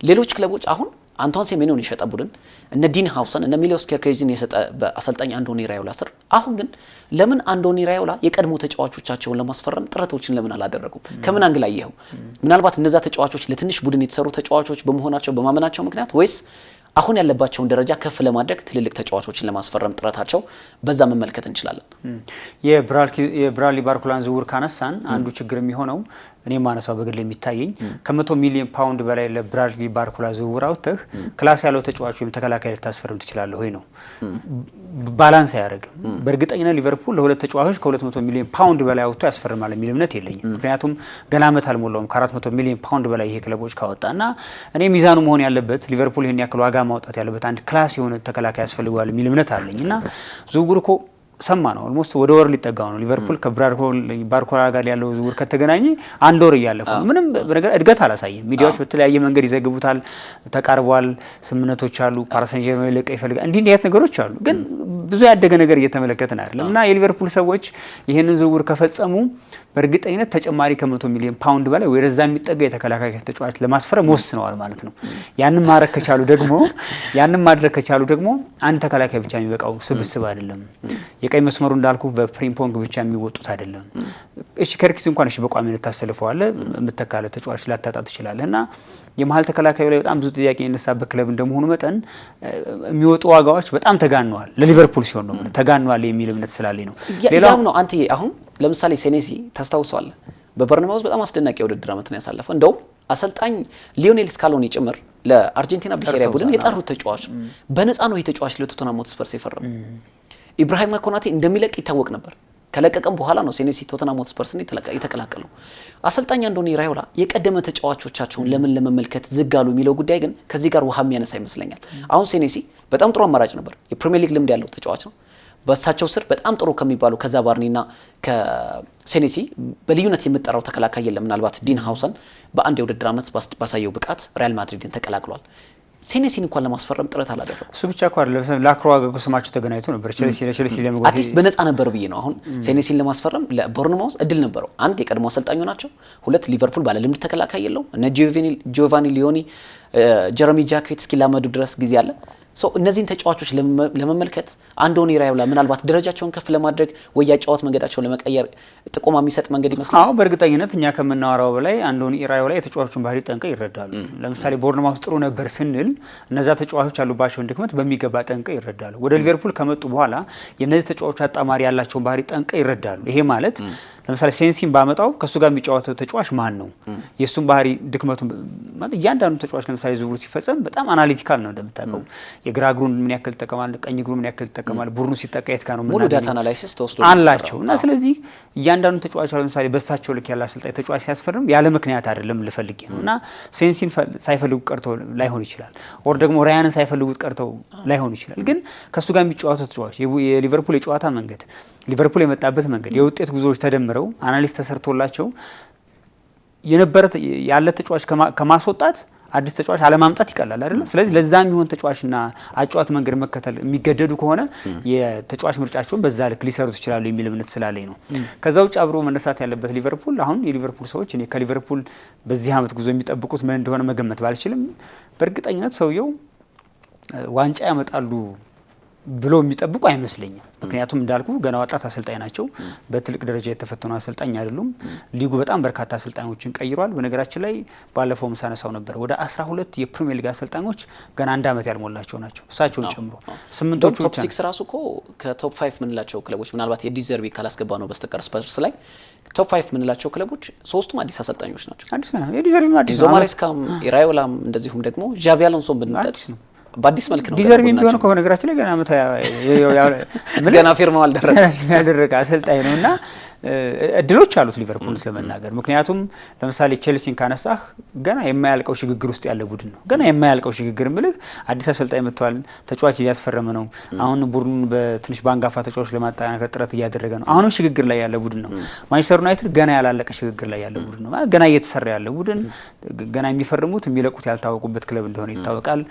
ሌሎች ክለቦች አሁን አንቷን ሴሜኒዮን የሸጠ ቡድን እነ ዲን ሃውሰን እነ ሚሎስ ኬርኬዝን የሰጠ በአሰልጣኝ አንዶኒ ራዮላ ስር አሁን ግን ለምን አንዶኒ ራዮላ የቀድሞ ተጫዋቾቻቸውን ለማስፈረም ጥረቶችን ለምን አላደረጉም? ከምን አንግል አየኸው? ምናልባት እነዛ ተጫዋቾች ለትንሽ ቡድን የተሰሩ ተጫዋቾች በመሆናቸው በማመናቸው ምክንያት ወይስ አሁን ያለባቸውን ደረጃ ከፍ ለማድረግ ትልልቅ ተጫዋቾችን ለማስፈረም ጥረታቸው በዛ መመልከት እንችላለን። የብራድሊ ባርኮላን ዝውውር ካነሳን አንዱ ችግር የሚሆነው እኔ ማነሳው በግል የሚታየኝ ከ100 ሚሊዮን ፓውንድ በላይ ለብራድሊ ባርኮላ ዝውውር አውጥተህ ክላስ ያለው ተጫዋች ወይም ተከላካይ ልታስፈርም ትችላለህ ወይ ነው። ባላንስ አያደርግም። በእርግጠኝነት ሊቨርፑል ለሁለት ተጫዋቾች ከ200 ሚሊዮን ፓውንድ በላይ አውጥቶ ያስፈርማል የሚል እምነት የለኝም። ምክንያቱም ገና ዓመት አልሞላውም ከ400 ሚሊዮን ፓውንድ በላይ ይሄ ክለቦች ካወጣና እኔ ሚዛኑ መሆን ያለበት ሊቨርፑል ይሄን ያክል ዋጋ ማውጣት ያለበት አንድ ክላስ የሆነ ተከላካይ ያስፈልገዋል የሚል እምነት አለኝና ዝውውር እኮ ሰማ ነው ኦልሞስት ወደ ወር ሊጠጋው ነው ሊቨርፑል ከባርኮላ ጋር ያለው ዝውውር ከተገናኘ አንድ ወር እያለፈው ምንም በነገር እድገት አላሳየም። ሚዲያዎች በተለያየ መንገድ ይዘግቡታል። ተቃርቧል፣ ስምምነቶች አሉ፣ ፓሪስ ሰን ዠርሜን ለቀይ ይፈልጋል እንዲህ አይነት ነገሮች አሉ። ግን ብዙ ያደገ ነገር እየተመለከትን አይደለም እና የሊቨርፑል ሰዎች ይሄንን ዝውውር ከፈጸሙ በእርግጠኝነት ተጨማሪ ከ100 ሚሊዮን ፓውንድ በላይ ወደዛ የሚጠጋ የተከላካይ ተጫዋች ለማስፈረም ወስነዋል ማለት ነው። ያንን ማድረግ ከቻሉ ደግሞ አንድ ተከላካይ ብቻ የሚበቃው ስብስብ አይደለም። የቀይ መስመሩ እንዳልኩ በፕሪምፖንግ ብቻ የሚወጡት አይደለም። እሺ ከርኪስ እንኳን እሺ በቋሚነት ታሰልፈዋል የምትተካለ ተጫዋች ላታጣ ትችላለህ እና የመሀል ተከላካዩ ላይ በጣም ብዙ ጥያቄ የሚነሳበት ክለብ እንደመሆኑ መጠን የሚወጡ ዋጋዎች በጣም ተጋነዋል። ለሊቨርፑል ሲሆን ነው ተጋነዋል የሚል እምነት ስላለኝ ነው። ሌላው ነው አንተ አሁን ለምሳሌ ሴኔሲ ታስታውሳለህ በበርናማውዝ በጣም አስደናቂ የውድድር ዓመት ነው ያሳለፈው። እንደውም አሰልጣኝ ሊዮኔል ስካሎኒ ጭምር ለአርጀንቲና ብሔራዊ ቡድን የጠሩት ተጫዋች በነፃ ነው የተጫዋች ለቶተንሃም ሆትስፐርስ የፈረመው። ኢብራሂማ ኮናቴ እንደሚለቅ ይታወቅ ነበር። ከለቀቀም በኋላ ነው ሴኔሲ ቶተንሃም ሆትስፐርስን የተቀላቀለው። አሰልጣኝ አንዶኒ ኢራዮላ የቀደመ ተጫዋቾቻቸውን ለምን ለመመልከት ዝጋሉ የሚለው ጉዳይ ግን ከዚህ ጋር ውሃ የሚያነሳ ይመስለኛል። አሁን ሴኔሲ በጣም ጥሩ አማራጭ ነበር። የፕሪሚየር ሊግ ልምድ ያለው ተጫዋች ነው። በሳቸው ስር በጣም ጥሩ ከሚባሉ ከዛ ባርኒና ከሴኔሲ በልዩነት የምጠራው ተከላካይ የለም። ምናልባት ዲን ሃውሰን በአንድ የውድድር ዓመት ባሳየው ብቃት ሪያል ማድሪድን ተቀላቅሏል። ሴኔሲን እንኳን ለማስፈረም ጥረት አላደረጉም። እሱ ብቻ እኮ አይደለም ላክሮዋ ጋር ስማቸው ተገናኝቶ ነበር ቸልሲ ለመግባት አትሊስት በነፃ ነበር ብዬ ነው። አሁን ሴኔሲን ለማስፈረም ለቦርንማውዝ እድል ነበረው። አንድ የቀድሞ አሰልጣኙ ናቸው። ሁለት ሊቨርፑል ባለ ልምድ ተከላካይ የለው እነ ጂዮቫኒ ሊዮኒ ጀረሚ ጃኬት እስኪላመዱ ድረስ ጊዜ አለ። እነዚህን ተጫዋቾች ለመመልከት አንዶኒ ኢራዮላ ምናልባት ደረጃቸውን ከፍ ለማድረግ ወይ ያጫወት መንገዳቸውን ለመቀየር ጥቆማ የሚሰጥ መንገድ ይመስላል። አዎ በእርግጠኝነት እኛ ከምናወራው በላይ አንዶኒ ኢራዮላ የተጫዋቾችን ባህሪ ጠንቀው ይረዳሉ። ለምሳሌ ቦርንማውዝ ጥሩ ነበር ስንል እነዛ ተጫዋቾች ያሉባቸውን ድክመት በሚገባ ጠንቀው ይረዳሉ። ወደ ሊቨርፑል ከመጡ በኋላ የነዚህ ተጫዋቾች አጣማሪ ያላቸውን ባህሪ ጠንቀው ይረዳሉ። ይሄ ማለት ለምሳሌ ሴንሲን ባመጣው ከሱ ጋር የሚጫወተው ተጫዋች ማን ነው? የሱን ባህሪ ድክመቱን ማለት እያንዳንዱ ተጫዋች ለምሳሌ ዝውውር ሲፈጸም በጣም አናሊቲካል ነው እንደምታውቀው። የግራ እግሩን ምን ያክል ይጠቀማል፣ ቀኝ እግሩን ምን ያክል ይጠቀማል፣ ቡድኑ ሲጠቃ የት ጋር ነው ሙሉ ዳታ አናላይሲስ ተወስዶ አላቸው እና ስለዚህ እያንዳንዱ ተጫዋች ለምሳሌ በሳቸው ልክ ያለ አሰልጣኝ ተጫዋች ሲያስፈርም ያለ ምክንያት አይደለም ልፈልግ ነው እና ሴንሲን ሳይፈልጉ ቀርተው ላይሆን ይችላል፣ ኦር ደግሞ ራያንን ሳይፈልጉት ቀርተው ላይሆን ይችላል። ግን ከሱ ጋር የሚጫወተው ተጫዋች የሊቨርፑል የጨዋታ መንገድ ሊቨርፑል የመጣበት መንገድ የውጤት ጉዞዎች ተደምረው አናሊስት ተሰርቶላቸው የነበረ ያለ ተጫዋች ከማስወጣት አዲስ ተጫዋች አለማምጣት ይቀላል አይደል? ስለዚህ ለዛም ይሆን ተጫዋችና አጫዋት መንገድ መከተል የሚገደዱ ከሆነ የተጫዋች ምርጫቸውን በዛ ልክ ሊሰሩት ይችላሉ የሚል እምነት ስላለኝ ነው። ከዛ ውጭ አብሮ መነሳት ያለበት ሊቨርፑል አሁን የሊቨርፑል ሰዎች እኔ ከሊቨርፑል በዚህ ዓመት ጉዞ የሚጠብቁት ምን እንደሆነ መገመት ባልችልም በእርግጠኝነት ሰውየው ዋንጫ ያመጣሉ ብሎ የሚጠብቁ አይመስለኝም። ምክንያቱም እንዳልኩ ገና ወጣት አሰልጣኝ ናቸው። በትልቅ ደረጃ የተፈተኑ አሰልጣኝ አይደሉም። ሊጉ በጣም በርካታ አሰልጣኞችን ቀይሯል። በነገራችን ላይ ባለፈው ምሳነሳው ነበር ወደ 12 የፕሪሚየር ሊግ አሰልጣኞች ገና አንድ ዓመት ያልሞላቸው ናቸው እሳቸውን ጨምሮ። ስምንቶቹ ቶፕ 6 ራሱ እኮ ከቶፕ 5 ምንላቸው ክለቦች ምናልባት የዲዘርቢ ካላስገባ ነው በስተቀር ስፐርስ ላይ ቶፕ 5 ምንላቸው ክለቦች ሶስቱም አዲስ አሰልጣኞች ናቸው። አዲስ ነው የዲዘርቢም አዲስ ነው። ዞማሬስካም ኢራዮላም እንደዚሁም ደግሞ ዣቢ አሎንሶም ብንጠቅስ በአዲስ መልክ ነው ዲዘርቢም ቢሆን እኮ ነገራችን ላይ ገና አመት ገና ፊርማው ያደረገ አሰልጣኝ ነውና እድሎች አሉት ሊቨርፑል ለመናገር። ምክንያቱም ለምሳሌ ቼልሲን ካነሳህ ገና የማያልቀው ሽግግር ውስጥ ያለ ቡድን ነው። ገና የማያልቀው ሽግግር ምልህ አዲስ አሰልጣኝ መጥቷል፣ ተጫዋች እያስፈረመ ነው። አሁን ቡድኑን በትንሽ ባንጋፋ ተጫዋች ለማጠናከር ጥረት እያደረገ ነው። አሁንም ሽግግር ላይ ያለ ቡድን ነው። ማንቸስተር ዩናይትድ ገና ያላለቀ ሽግግር ላይ ያለ ቡድን ነው። ገና እየተሰራ ያለ ቡድን፣ ገና የሚፈርሙት የሚለቁት ያልታወቁበት ክለብ እንደሆነ ይታወቃል።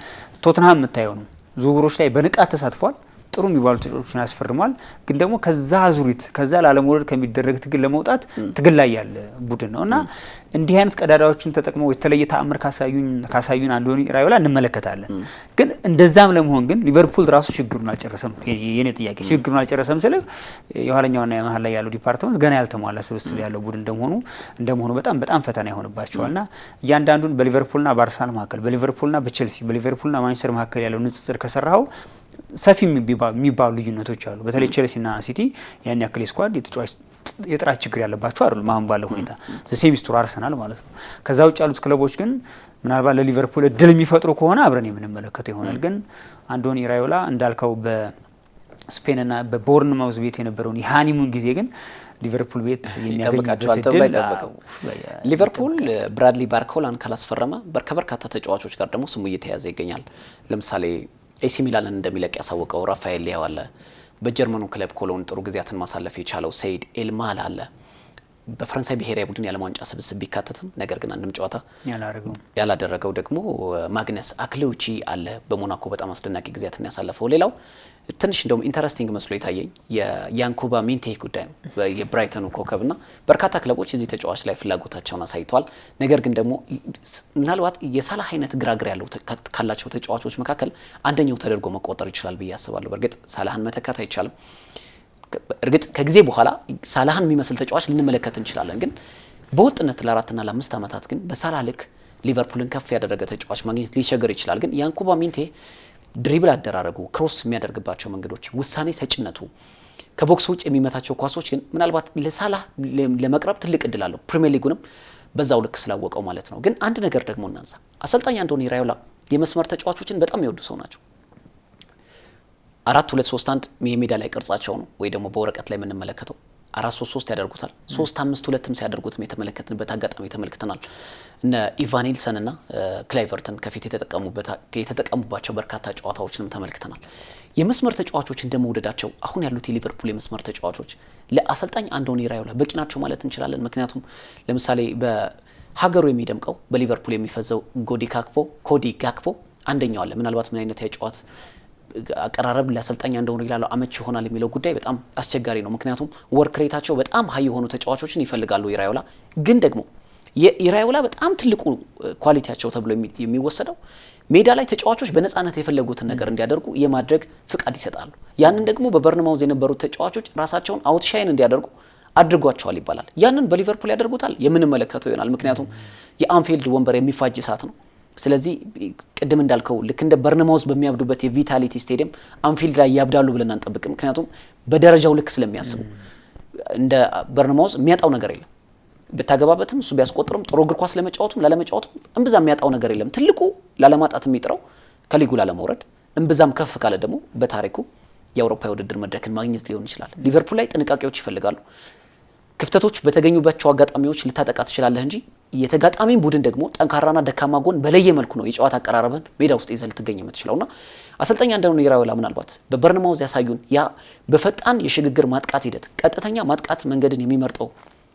ቶትንሃም የምታየው ነው። ዝውውሮች ላይ በንቃት ተሳትፏል። ጥሩ የሚባሉ ተጫዋቾችን ያስፈርሟል። ግን ደግሞ ከዛ አዙሪት ከዛ ላለመውረድ ከሚደረግ ትግል ለመውጣት ትግል ላይ ያለ ቡድን ነውና እንዲህ አይነት ቀዳዳዎችን ተጠቅመው የተለየ ተአምር ካሳዩን አንዶኒ ኢራዮላ እንመለከታለን። ግን እንደዛም ለመሆን ግን ሊቨርፑል ራሱ ሽግሩን አልጨረሰም። የኔ ጥያቄ ሽግሩን አልጨረሰም ስለ የኋለኛውና የመሀል ላይ ያለው ዲፓርትመንት ገና ያልተሟላ ስብስብ ያለው ቡድን እንደመሆኑ በጣም ፈተና ይሆንባቸዋልና እያንዳንዱን በሊቨርፑልና በአርሰናል መካከል በሊቨርፑልና በቼልሲ በሊቨርፑልና ማንቸስተር መካከል ያለው ንጽጽር ከሰራው ሰፊ የሚባሉ ልዩነቶች አሉ። በተለይ ቼልሲና ሲቲ ያን ያክል ስኳድ የጥራት ችግር ያለባቸው አይደሉም አሁን ባለው ሁኔታ ዘሴሚስቱር አርሰናል ማለት ነው። ከዛ ውጭ ያሉት ክለቦች ግን ምናልባት ለሊቨርፑል እድል የሚፈጥሩ ከሆነ አብረን የምንመለከተው ይሆናል። ግን አንዶኒ ኢራዮላ እንዳልከው በስፔንና በቦርንማውዝ ቤት የነበረውን የሃኒሙን ጊዜ ግን ሊቨርፑል ቤት የሚያገኝበት እድል ሊቨርፑል ብራድሊ ባርኮላን ካላስፈረመ ከበርካታ ተጫዋቾች ጋር ደግሞ ስሙ እየተያዘ ይገኛል። ለምሳሌ ኤሲ ሚላንን እንደሚለቅ ያሳወቀው ራፋኤል ሊያው አለ። በጀርመኑ ክለብ ኮሎን ጥሩ ጊዜያትን ማሳለፍ የቻለው ሰይድ ኤልማል አለ። በፈረንሳይ ብሔራዊ ቡድን የዓለም ዋንጫ ስብስብ ቢካተትም ነገር ግን አንድም ጨዋታ ያላደረገው ደግሞ ማግነስ አክሎቺ አለ። በሞናኮ በጣም አስደናቂ ጊዜያትን ያሳለፈው። ሌላው ትንሽ እንደውም ኢንተረስቲንግ መስሎ የታየኝ የያንኩባ ሚንቴ ጉዳይ ነው። የብራይተኑ ኮከብና በርካታ ክለቦች እዚህ ተጫዋች ላይ ፍላጎታቸውን አሳይተዋል። ነገር ግን ደግሞ ምናልባት የሳላህ አይነት ግራግር ያለው ካላቸው ተጫዋቾች መካከል አንደኛው ተደርጎ መቆጠር ይችላል ብዬ አስባለሁ። በእርግጥ ሳላህን መተካት አይቻልም። እርግጥ ከጊዜ በኋላ ሳላህን የሚመስል ተጫዋች ልንመለከት እንችላለን። ግን በወጥነት ለ4 እና ለ5 ዓመታት ግን በሳላህ ልክ ሊቨርፑልን ከፍ ያደረገ ተጫዋች ማግኘት ሊቸገር ይችላል። ግን ያንኩባ ሚንቴ ድሪብል አደራረጉ፣ ክሮስ የሚያደርግባቸው መንገዶች፣ ውሳኔ ሰጭነቱ፣ ከቦክስ ውጭ የሚመታቸው ኳሶች ግን ምናልባት ለሳላህ ለመቅረብ ትልቅ እድል አለው። ፕሪሚየር ሊጉንም በዛው ልክ ስላወቀው ማለት ነው። ግን አንድ ነገር ደግሞ እናንሳ። አሰልጣኝ አንቶኒ ራዮላ የመስመር ተጫዋቾችን በጣም የሚወዱ ሰው ናቸው። 4-2-3-1 የሜዳ ላይ ቅርጻቸው ነው ወይ ደግሞ በወረቀት ላይ የምንመለከተው 4-3-3 ያደርጉታል። 3-5-2ም ሲያደርጉትም የተመለከትንበት አጋጣሚ ተመልክተናል። እነ ኢቫን ኒልሰን እና ክላይቨርተን ከፊት የተጠቀሙባቸው በርካታ ጨዋታዎችንም ተመልክተናል። የመስመር ተጫዋቾች እንደመውደዳቸው አሁን ያሉት የሊቨርፑል የመስመር ተጫዋቾች ለአሰልጣኝ አንቶኒ ራዮላ በቂ ናቸው ማለት እንችላለን። ምክንያቱም ለምሳሌ በሀገሩ የሚደምቀው በሊቨርፑል የሚፈዘው ኮዲ ጋክፖ አንደኛው አለ። ምናልባት ምን አይነት የጨዋታ አቀራረብ ለአሰልጣኝ እንደሆነ ይላል አመች ይሆናል የሚለው ጉዳይ በጣም አስቸጋሪ ነው። ምክንያቱም ወርክ ሬታቸው በጣም ሀይ የሆኑ ተጫዋቾችን ይፈልጋሉ ኢራዮላ። ግን ደግሞ የኢራዮላ በጣም ትልቁ ኳሊቲያቸው ተብሎ የሚወሰደው ሜዳ ላይ ተጫዋቾች በነፃነት የፈለጉትን ነገር እንዲያደርጉ የማድረግ ፍቃድ ይሰጣሉ። ያንን ደግሞ በበርንማውዝ የነበሩት ተጫዋቾች ራሳቸውን አውትሻይን እንዲያደርጉ አድርጓቸዋል ይባላል። ያንን በሊቨርፑል ያደርጉታል የምንመለከተው ይሆናል። ምክንያቱም የአንፊልድ ወንበር የሚፋጅ እሳት ነው። ስለዚህ ቅድም እንዳልከው ልክ እንደ በርንማውዝ በሚያብዱበት የቪታሊቲ ስቴዲየም አንፊልድ ላይ ያብዳሉ ብለን አንጠብቅም። ምክንያቱም በደረጃው ልክ ስለሚያስቡ እንደ በርንማውዝ የሚያጣው ነገር የለም። ብታገባበትም እሱ ቢያስቆጥርም ጥሩ እግር ኳስ ለመጫወቱም ላለመጫወቱም እንብዛም የሚያጣው ነገር የለም። ትልቁ ላለማጣት የሚጥረው ከሊጉ ላለመውረድ እንብዛም ከፍ ካለ ደግሞ በታሪኩ የአውሮፓ የውድድር መድረክን ማግኘት ሊሆን ይችላል። ሊቨርፑል ላይ ጥንቃቄዎች ይፈልጋሉ። ክፍተቶች በተገኙባቸው አጋጣሚዎች ልታጠቃ ትችላለህ እንጂ የተጋጣሚን ቡድን ደግሞ ጠንካራና ደካማ ጎን በለየ መልኩ ነው የጨዋታ አቀራረብን ሜዳ ውስጥ ይዘህ ልትገኝ የምትችለውና አሰልጣኝ አንቶኒ ራዮላ ምናልባት በበርንማውዝ ያሳዩን ያ በፈጣን የሽግግር ማጥቃት ሂደት ቀጥተኛ ማጥቃት መንገድን የሚመርጠው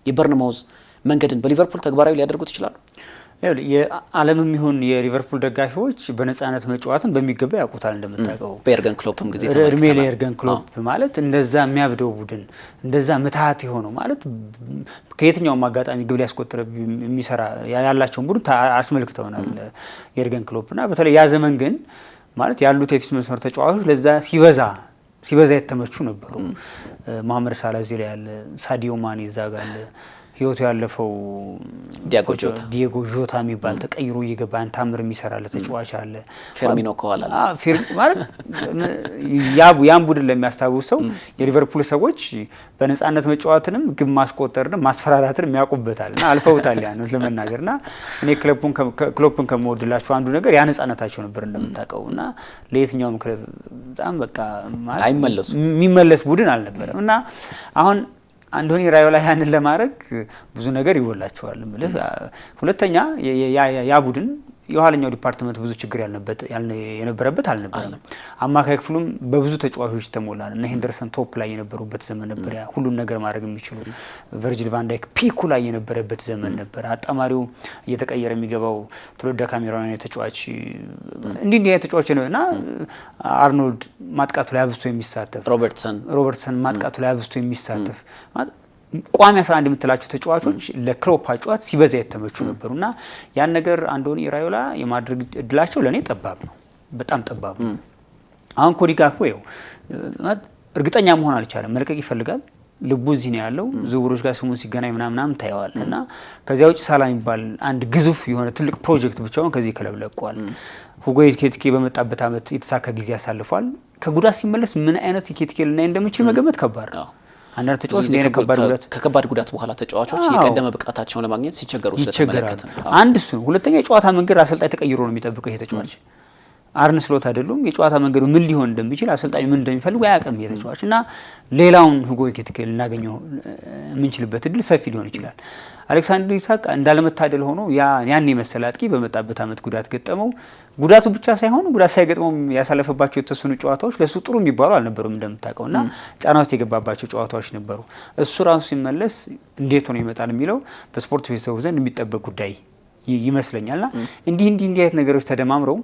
የበርንማውዝ መንገድን በሊቨርፑል ተግባራዊ ሊያደርጉት ይችላሉ። የዓለምም ይሁን የሊቨርፑል ደጋፊዎች በነፃነት መጫወትን በሚገባ ያውቁታል። እንደምታውቀው በኤርገን ክሎፕም ጊዜ እድሜ ለኤርገን ክሎፕ ማለት እንደዛ የሚያብደው ቡድን እንደዛ ምትሃት የሆነው ማለት ከየትኛውም አጋጣሚ ግብ ሊያስቆጥር የሚሰራ ያላቸውን ቡድን አስመልክተውናል የኤርገን ክሎፕና በተለይ ያ ዘመን ግን ማለት ያሉት የፊት መስመር ተጫዋቾች ለዛ ሲበዛ የተመቹ ነበሩ። መሐመድ ሳላህ እዚህ ላይ ያለ፣ ሳዲዮ ማኔ እዛ ጋር አለ፣ ህይወቱ ያለፈው ዲየጎ ጆታ የሚባል ተቀይሮ እየገባ ታምር የሚሰራለ ተጫዋች አለ። ፌርሚኖ ከኋላ ማለት ያን ቡድን ለሚያስታውሰው የሊቨርፑል ሰዎች በነፃነት መጫወትንም ግብ ማስቆጠርንም ማስፈራራትንም ያውቁበታል እና አልፈውታል። ያን ለመናገርና እኔ ክሎፕን ከመወድላቸው አንዱ ነገር ያ ነፃነታቸው ነበር እንደምታውቀው እና ለየትኛውም ክለብ በጣም በቃ የሚመለስ ቡድን አልነበረም እና አሁን አንቶኒ ራዮላ ያንን ለማድረግ ብዙ ነገር ይወላቸዋል ማለት ሁለተኛ ያ ቡድን የኋለኛው ዲፓርትመንት ብዙ ችግር የነበረበት አልነበረም። አማካይ ክፍሉም በብዙ ተጫዋቾች ተሞላል እና ሄንደርሰን ቶፕ ላይ የነበሩበት ዘመን ነበር። ሁሉን ነገር ማድረግ የሚችሉ ቨርጂል ቫን ዳይክ ፒኩ ላይ የነበረበት ዘመን ነበር። አጣማሪው እየተቀየረ የሚገባው ትውልደ ካሜራውያን ተጫዋች እንዲህ ተጫዋች ነውና አርኖልድ ማጥቃቱ ላይ አብዝቶ የሚሳተፍ ሮበርትሰን ማጥቃቱ ላይ አብዝቶ የሚሳተፍ ቋሚ 11 የምትላቸው ተጫዋቾች ለክሎፕ አጫዋት ሲበዛ የተመቹ ነበሩና ያን ነገር አንቶኒ ራዮላ የማድረግ እድላቸው ለኔ ጠባብ ነው፣ በጣም ጠባብ ነው። አሁን ኮዲ ጋክፖ እርግጠኛ መሆን አልቻለም፣ መልቀቅ ይፈልጋል። ልቡ እዚህ ነው ያለው። ዝውውሮች ጋር ስሙን ሲገናኝ ምናምን ታየዋልና ከዚያ ውጭ ሳላ የሚባል አንድ ግዙፍ የሆነ ትልቅ ፕሮጀክት ብቻውን ከዚህ ክለብ ለቋል። ሁጎ ኤኪቲኬ በመጣበት አመት የተሳካ ጊዜ ያሳልፏል። ከጉዳት ሲመለስ ምን አይነት ኤኪቲኬ ልናይ እንደምንችል መገመት ከባድ ነው። አንዳንድ ተጫዋቾች ከከባድ ጉዳት በኋላ ተጫዋቾች የቀደመ ብቃታቸውን ለማግኘት ሲቸገሩ ስለተመለከተ አንድ እሱ ነው። ሁለተኛ የጨዋታ መንገድ አሰልጣኝ ተቀይሮ ነው የሚጠብቀው ይሄ ተጫዋች። አርነ ስሎት አይደሉም። የጨዋታ መንገዱ ምን ሊሆን እንደሚችል አሰልጣኙ ምን እንደሚፈልጉ አያውቅም የተጫዋች እና ሌላውን ሁጎ ኤኪቲኬ ልናገኘው የምንችልበት እድል ሰፊ ሊሆን ይችላል። አሌክሳንደር ኢሳቅ እንዳለመታደል ሆኖ ያን የመሰለ አጥቂ በመጣበት አመት ጉዳት ገጠመው። ጉዳቱ ብቻ ሳይሆን ጉዳት ሳይገጥመው ያሳለፈባቸው የተወሰኑ ጨዋታዎች ለሱ ጥሩ የሚባሉ አልነበሩም እንደምታውቀውና ጫና ውስጥ የገባባቸው ጨዋታዎች ነበሩ። እሱ ራሱ ሲመለስ እንዴት ሆኖ ይመጣል የሚለው በስፖርት ቤተሰቡ ዘንድ የሚጠበቅ ጉዳይ ይመስለኛልና እንዲህ አይነት ነገሮች ተደማምረው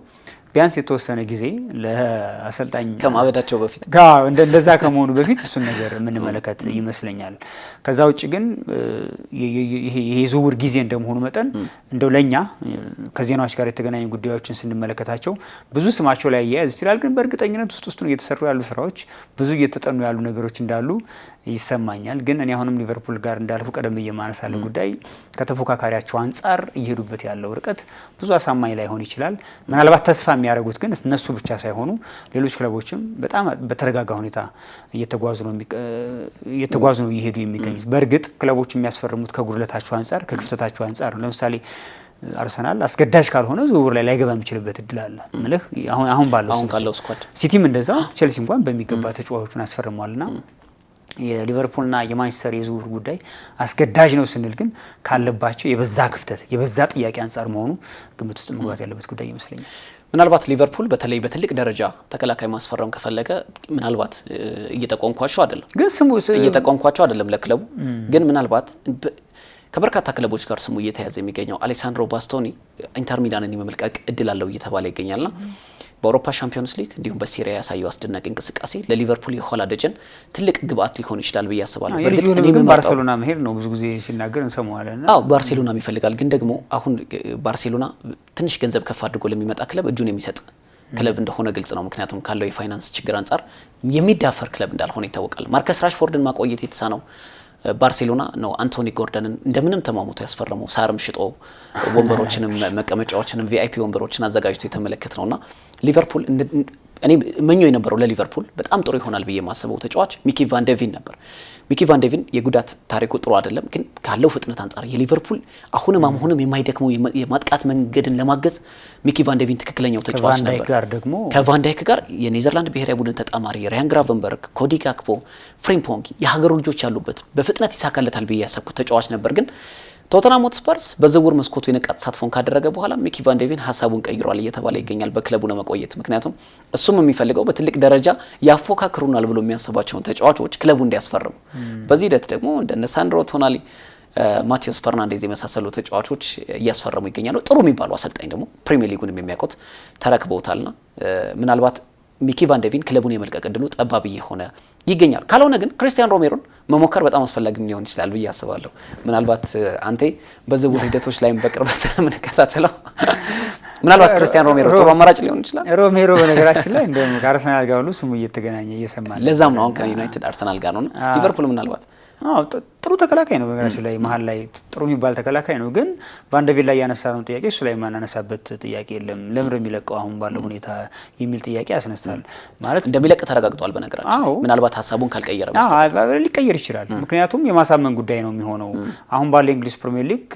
ቢያንስ የተወሰነ ጊዜ ለአሰልጣኝ ከማበዳቸው በፊት እንደዛ ከመሆኑ በፊት እሱን ነገር የምንመለከት ይመስለኛል። ከዛ ውጭ ግን ይሄ የዝውውር ጊዜ እንደመሆኑ መጠን እንደው ለኛ ከዜናዎች ጋር የተገናኙ ጉዳዮችን ስንመለከታቸው ብዙ ስማቸው ላይ ያያዝ ይችላል። ግን በእርግጠኝነት ውስጡን እየተሰሩ ያሉ ስራዎች ብዙ እየተጠኑ ያሉ ነገሮች እንዳሉ ይሰማኛል። ግን እኔ አሁንም ሊቨርፑል ጋር እንዳልኩ ቀደም እየማነሳለ ጉዳይ ከተፎካካሪያቸው አንጻር እየሄዱበት ያለው ርቀት ብዙ አሳማኝ ላይሆን ይችላል። ምናልባት ተስፋ የሚያደርጉት ግን እነሱ ብቻ ሳይሆኑ ሌሎች ክለቦችም በጣም በተረጋጋ ሁኔታ እየተጓዙ ነው እየሄዱ የሚገኙት። በእርግጥ ክለቦች የሚያስፈርሙት ከጉድለታቸው አንጻር ከክፍተታቸው አንጻር ነው። ለምሳሌ አርሰናል አስገዳጅ ካልሆነ ዝውውር ላይ ላይገባ የሚችልበት እድል አለ። ምልህ አሁን ባለው ስኳድ ሲቲም እንደዛው ቼልሲ እንኳን በሚገባ ተጫዋቾችን አስፈርሟልና የሊቨርፑልና የማንቸስተር የዝውውር ጉዳይ አስገዳጅ ነው ስንል ግን ካለባቸው የበዛ ክፍተት የበዛ ጥያቄ አንጻር መሆኑ ግምት ውስጥ መግባት ያለበት ጉዳይ ይመስለኛል። ምናልባት ሊቨርፑል በተለይ በትልቅ ደረጃ ተከላካይ ማስፈረም ከፈለገ ምናልባት እየጠቆምኳቸው አይደለም ለክለቡ ግን ምናልባት ከበርካታ ክለቦች ጋር ስሙ እየተያዘ የሚገኘው አሌሳንድሮ ባስቶኒ ኢንተር ሚላንን የመመልቀቅ እድል አለው እየተባለ ይገኛልና በአውሮፓ ሻምፒዮንስ ሊግ እንዲሁም በሴሪያ ያሳየው አስደናቂ እንቅስቃሴ ለሊቨርፑል የኋላ ደጀን ትልቅ ግብአት ሊሆን ይችላል ብዬ አስባለሁ። በእርግጥ እኔም ባርሴሎና መሄድ ነው ብዙ ጊዜ ሲናገር እንሰማዋለን። ባርሴሎናም ይፈልጋል። ግን ደግሞ አሁን ባርሴሎና ትንሽ ገንዘብ ከፍ አድርጎ ለሚመጣ ክለብ እጁን የሚሰጥ ክለብ እንደሆነ ግልጽ ነው። ምክንያቱም ካለው የፋይናንስ ችግር አንጻር የሚዳፈር ክለብ እንዳልሆነ ይታወቃል። ማርከስ ራሽፎርድን ማቆየት የተሳነው ባርሴሎና ነው አንቶኒ ጎርደንን እንደምንም ተማሙቶ ያስፈረመው ሳርም ሽጦ ወንበሮችንም መቀመጫዎችንም ቪአይፒ ወንበሮችን አዘጋጅቶ የተመለከተ ነውና ሊቨርፑል እኔ መኘው የነበረው ለሊቨርፑል በጣም ጥሩ ይሆናል ብዬ ማስበው ተጫዋች ሚኪ ቫን ዴቪን ነበር። ሚኪ ቫን ዴቪን የጉዳት ታሪኩ ጥሩ አይደለም፣ ግን ካለው ፍጥነት አንጻር የሊቨርፑል አሁንም የማይደክመው የማጥቃት መንገድን ለማገዝ ሚኪ ቫን ዴቪን ትክክለኛው ተጫዋች ነበር። ከቫን ዳይክ ጋር የኔዘርላንድ ብሔራዊ ቡድን ተጣማሪ ራያን ግራቨንበርግ፣ ኮዲ ጋክፖ፣ ፍሪምፖንግ የሀገሩ ልጆች ያሉበት በፍጥነት ይሳካለታል ብዬ ያሰብኩት ተጫዋች ነበር። ግን ቶተንሃም ሆትስፐርስ በዝውውር መስኮቱ የነቃ ተሳትፎን ካደረገ በኋላ ሚኪ ቫን ዴቪን ሀሳቡን ቀይሯል እየተባለ ይገኛል በክለቡ ለመቆየት። ምክንያቱም እሱም የሚፈልገው በትልቅ ደረጃ ያፎካክሩናል ብሎ የሚያስባቸውን ተጫዋቾች ክለቡ እንዲያስፈርሙ፣ በዚህ ሂደት ደግሞ እንደነ ሳንድሮ ቶናሊ፣ ማቴዎስ ፈርናንዴዝ የመሳሰሉ ተጫዋቾች እያስፈረሙ ይገኛሉ። ጥሩ የሚባሉ አሰልጣኝ ደግሞ ፕሪሚየር ሊጉንም የሚያውቁት ተረክበውታልና ምናልባት ሚኪ ቫን ዴቪን ክለቡን የመልቀቅ እድሉ ጠባብ እየሆነ ይገኛል። ካልሆነ ግን ክሪስቲያን ሮሜሮን መሞከር በጣም አስፈላጊ ሊሆን ይችላል ብዬ አስባለሁ። ምናልባት አንተ በዝውውር ሂደቶች ላይም በቅርበት ስለምንከታተለው ምናልባት ክሪስቲያን ሮሜሮ ጥሩ አማራጭ ሊሆን ይችላል። ሮሜሮ በነገራችን ላይ እንደውም ከአርሰናል ጋር ሁሉ ስሙ እየተገናኘ እየሰማን ለዛም ነው አሁን ከዩናይትድ አርሰናል ጋር ነው ሊቨርፑል ምናልባት ጥሩ ተከላካይ ነው። በነገራችን ላይ መሀል ላይ ጥሩ የሚባል ተከላካይ ነው። ግን ቫን ዴቪን ላይ ያነሳነው ጥያቄ እሱ ላይ ማናነሳበት ጥያቄ የለም። ለምን የሚለቀው አሁን ባለው ሁኔታ የሚል ጥያቄ ያስነሳል። ማለት እንደሚለቅ ተረጋግጧል። በነገራችን ምናልባት ሀሳቡን ካልቀየረ ሊቀየር ይችላል። ምክንያቱም የማሳመን ጉዳይ ነው የሚሆነው። አሁን ባለው እንግሊዝ ፕሪሚየር ሊግ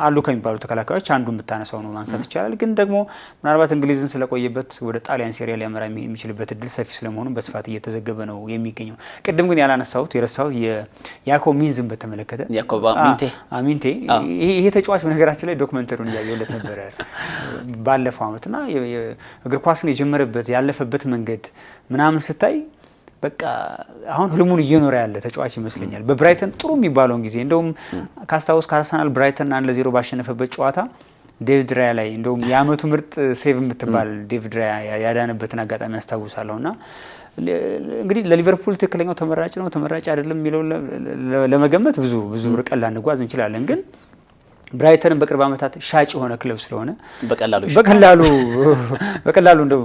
አሉ ከሚባሉ ተከላካዮች አንዱ የምታነሳው ነው ማንሳት ይቻላል። ግን ደግሞ ምናልባት እንግሊዝን ስለቆየበት ወደ ጣሊያን ሴሪያ ሊያመራ የሚችልበት እድል ሰፊ ስለመሆኑ በስፋት እየተዘገበ ነው የሚገኘው። ቅድም ግን ያላነሳሁት የረሳሁት ያኮብ ሚንዝን በተመለከተ ያኮብ ሚንቴ ይሄ ተጫዋች በነገራችን ላይ ዶክመንተሪውን እያየሁለት ነበረ ባለፈው አመትና እግር ኳስን የጀመረበት ያለፈበት መንገድ ምናምን ስታይ በቃ አሁን ህልሙን እየኖረ ያለ ተጫዋች ይመስለኛል። በብራይተን ጥሩ የሚባለውን ጊዜ እንደውም ካስታውስ ከአርሰናል ብራይተን 1-0 ባሸነፈበት ጨዋታ ዴቪድ ራያ ላይ እንደውም የአመቱ ምርጥ ሴቭ የምትባል ዴቪድ ራያ ያዳነበትን አጋጣሚ ያስታውሳለሁና እንግዲህ ለሊቨርፑል ትክክለኛው ተመራጭ ነው ተመራጭ አይደለም የሚለው ለመገመት ብዙ ርቀት ላንጓዝ እንችላለን። ግን ብራይተንን በቅርብ ዓመታት ሻጭ የሆነ ክለብ ስለሆነ በቀላሉ እንደው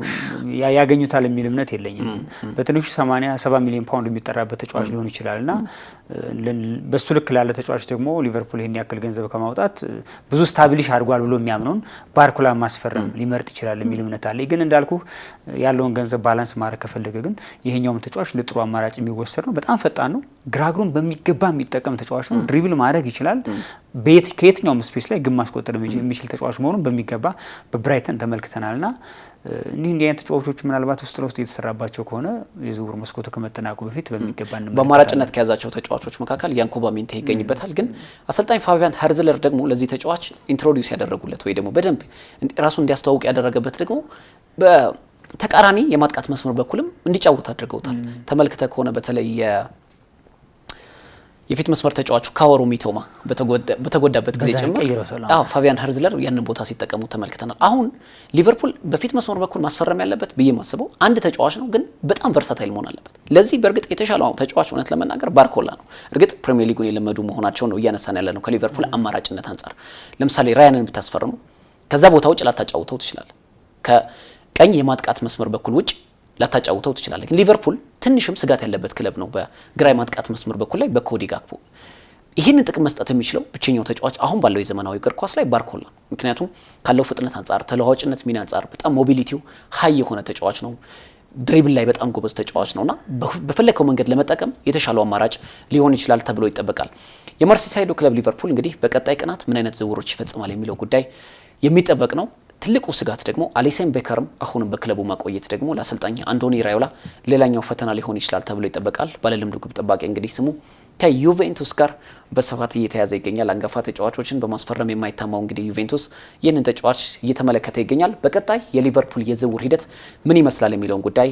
ያገኙታል የሚል እምነት የለኝም። በትንሹ 70 ሚሊዮን ፓውንድ የሚጠራበት ተጫዋች ሊሆን ይችላልና በሱ ልክ ላለ ተጫዋች ደግሞ ሊቨርፑል ይሄን ያክል ገንዘብ ከማውጣት ብዙ ስታብሊሽ አድርጓል ብሎ የሚያምነውን ባርኮላ ማስፈረም ሊመርጥ ይችላል የሚል እምነት አለ። ግን እንዳልኩ ያለውን ገንዘብ ባላንስ ማድረግ ከፈለገ ግን ይሄኛውም ተጫዋች ለጥሩ አማራጭ የሚወሰድ ነው። በጣም ፈጣን ነው። ግራግሩን በሚገባ የሚጠቀም ተጫዋች ነው። ድሪብል ማድረግ ይችላል። ከየትኛውም ስፔስ ላይ ግብ ማስቆጠር የሚችል ተጫዋች መሆኑን በሚገባ በብራይተን ተመልክተናልና እንዲህ አይነት ተጫዋቾች ምናልባት ውስጥ ለውስጥ እየተሰራባቸው ከሆነ የዝውውር መስኮቱ ከመጠናቁ በፊት በሚገባ በአማራጭነት ከያዛቸው ተጫዋቾች መካከል ያንኮባ ሚንቴ ይገኝበታል። ግን አሰልጣኝ ፋቢያን ሀርዝለር ደግሞ ለዚህ ተጫዋች ኢንትሮዲውስ ያደረጉለት ወይ ደግሞ በደንብ ራሱን እንዲያስተዋውቅ ያደረገበት ደግሞ በተቃራኒ የማጥቃት መስመር በኩልም እንዲጫወት አድርገውታል። ተመልክተ ከሆነ በተለይ የፊት መስመር ተጫዋቹ ካወሩ ሚቶማ በተጎዳበት ጊዜ ጭምር ፋቢያን ሀርዝለር ያንን ቦታ ሲጠቀሙ ተመልክተናል። አሁን ሊቨርፑል በፊት መስመር በኩል ማስፈረም ያለበት ብዬ ማስበው አንድ ተጫዋች ነው፣ ግን በጣም ቨርሳታይል መሆን አለበት። ለዚህ በእርግጥ የተሻለው ተጫዋች እውነት ለመናገር ባርኮላ ነው። እርግጥ ፕሪሚየር ሊጉን የለመዱ መሆናቸው ነው እያነሳን ያለ ነው። ከሊቨርፑል አማራጭነት አንጻር ለምሳሌ ራያንን ብታስፈርሙ ከዛ ቦታ ውጭ ላታጫውተው ትችላል። ከቀኝ የማጥቃት መስመር በኩል ውጭ ላታጫውተው ትችላለህ። ግን ሊቨርፑል ትንሽም ስጋት ያለበት ክለብ ነው። በግራ ማጥቃት መስመር በኩል ላይ በኮዲ ጋክፖ ይህንን ጥቅም መስጠት የሚችለው ብቸኛው ተጫዋች አሁን ባለው የዘመናዊ እግር ኳስ ላይ ባርኮላ ነው። ምክንያቱም ካለው ፍጥነት አንጻር፣ ተለዋዋጭነት ሚና አንጻር በጣም ሞቢሊቲው ሀይ የሆነ ተጫዋች ነው። ድሪብል ላይ በጣም ጎበዝ ተጫዋች ነውና በፈለከው መንገድ ለመጠቀም የተሻለው አማራጭ ሊሆን ይችላል ተብሎ ይጠበቃል። የመርሲሳይዱ ክለብ ሊቨርፑል እንግዲህ በቀጣይ ቀናት ምን አይነት ዝውውሮች ይፈጽማል የሚለው ጉዳይ የሚጠበቅ ነው። ትልቁ ስጋት ደግሞ አሊሰን ቤከርም አሁንም በክለቡ ማቆየት ደግሞ ለአሰልጣኝ አንዶኒ ራዮላ ሌላኛው ፈተና ሊሆን ይችላል ተብሎ ይጠበቃል። ባለልምዱ ግብ ጠባቂ እንግዲህ ስሙ ከዩቬንቱስ ጋር በስፋት እየተያዘ ይገኛል። አንጋፋ ተጫዋቾችን በማስፈረም የማይታማው እንግዲህ ዩቬንቱስ ይህንን ተጫዋች እየተመለከተ ይገኛል። በቀጣይ የሊቨርፑል የዝውውር ሂደት ምን ይመስላል የሚለውን ጉዳይ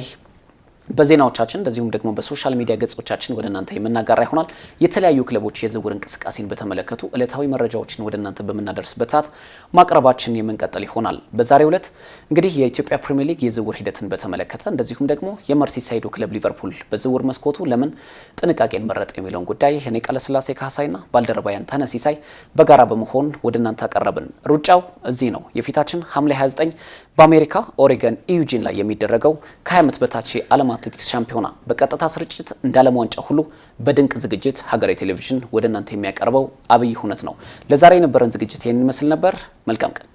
በዜናዎቻችን እንደዚሁም ደግሞ በሶሻል ሚዲያ ገጾቻችን ወደ እናንተ የምናጋራ ይሆናል። የተለያዩ ክለቦች የዝውውር እንቅስቃሴን በተመለከቱ ዕለታዊ መረጃዎችን ወደ እናንተ በምናደርስበት ሰዓት ማቅረባችን የምንቀጥል ይሆናል። በዛሬው ዕለት እንግዲህ የኢትዮጵያ ፕሪሚየር ሊግ የዝውውር ሂደትን በተመለከተ እንደዚሁም ደግሞ የመርሲሳይዱ ክለብ ሊቨርፑል በዝውውር መስኮቱ ለምን ጥንቃቄን መረጠ የሚለውን ጉዳይ እኔ ቃለስላሴ ካሳይና ባልደረባያን ተነሲሳይ በጋራ በመሆን ወደ እናንተ አቀረብን። ሩጫው እዚህ ነው። የፊታችን ሐምሌ 29 በአሜሪካ ኦሬገን ኢዩጂን ላይ የሚደረገው ከ20 ዓመት በታች የዓለም አትሌቲክስ ሻምፒዮና በቀጥታ ስርጭት እንደ ዓለም ዋንጫ ሁሉ በድንቅ ዝግጅት ሀገሬ ቴሌቪዥን ወደ እናንተ የሚያቀርበው አብይ ሁነት ነው። ለዛሬ የነበረን ዝግጅት ይህንን ይመስል ነበር። መልካም ቀን።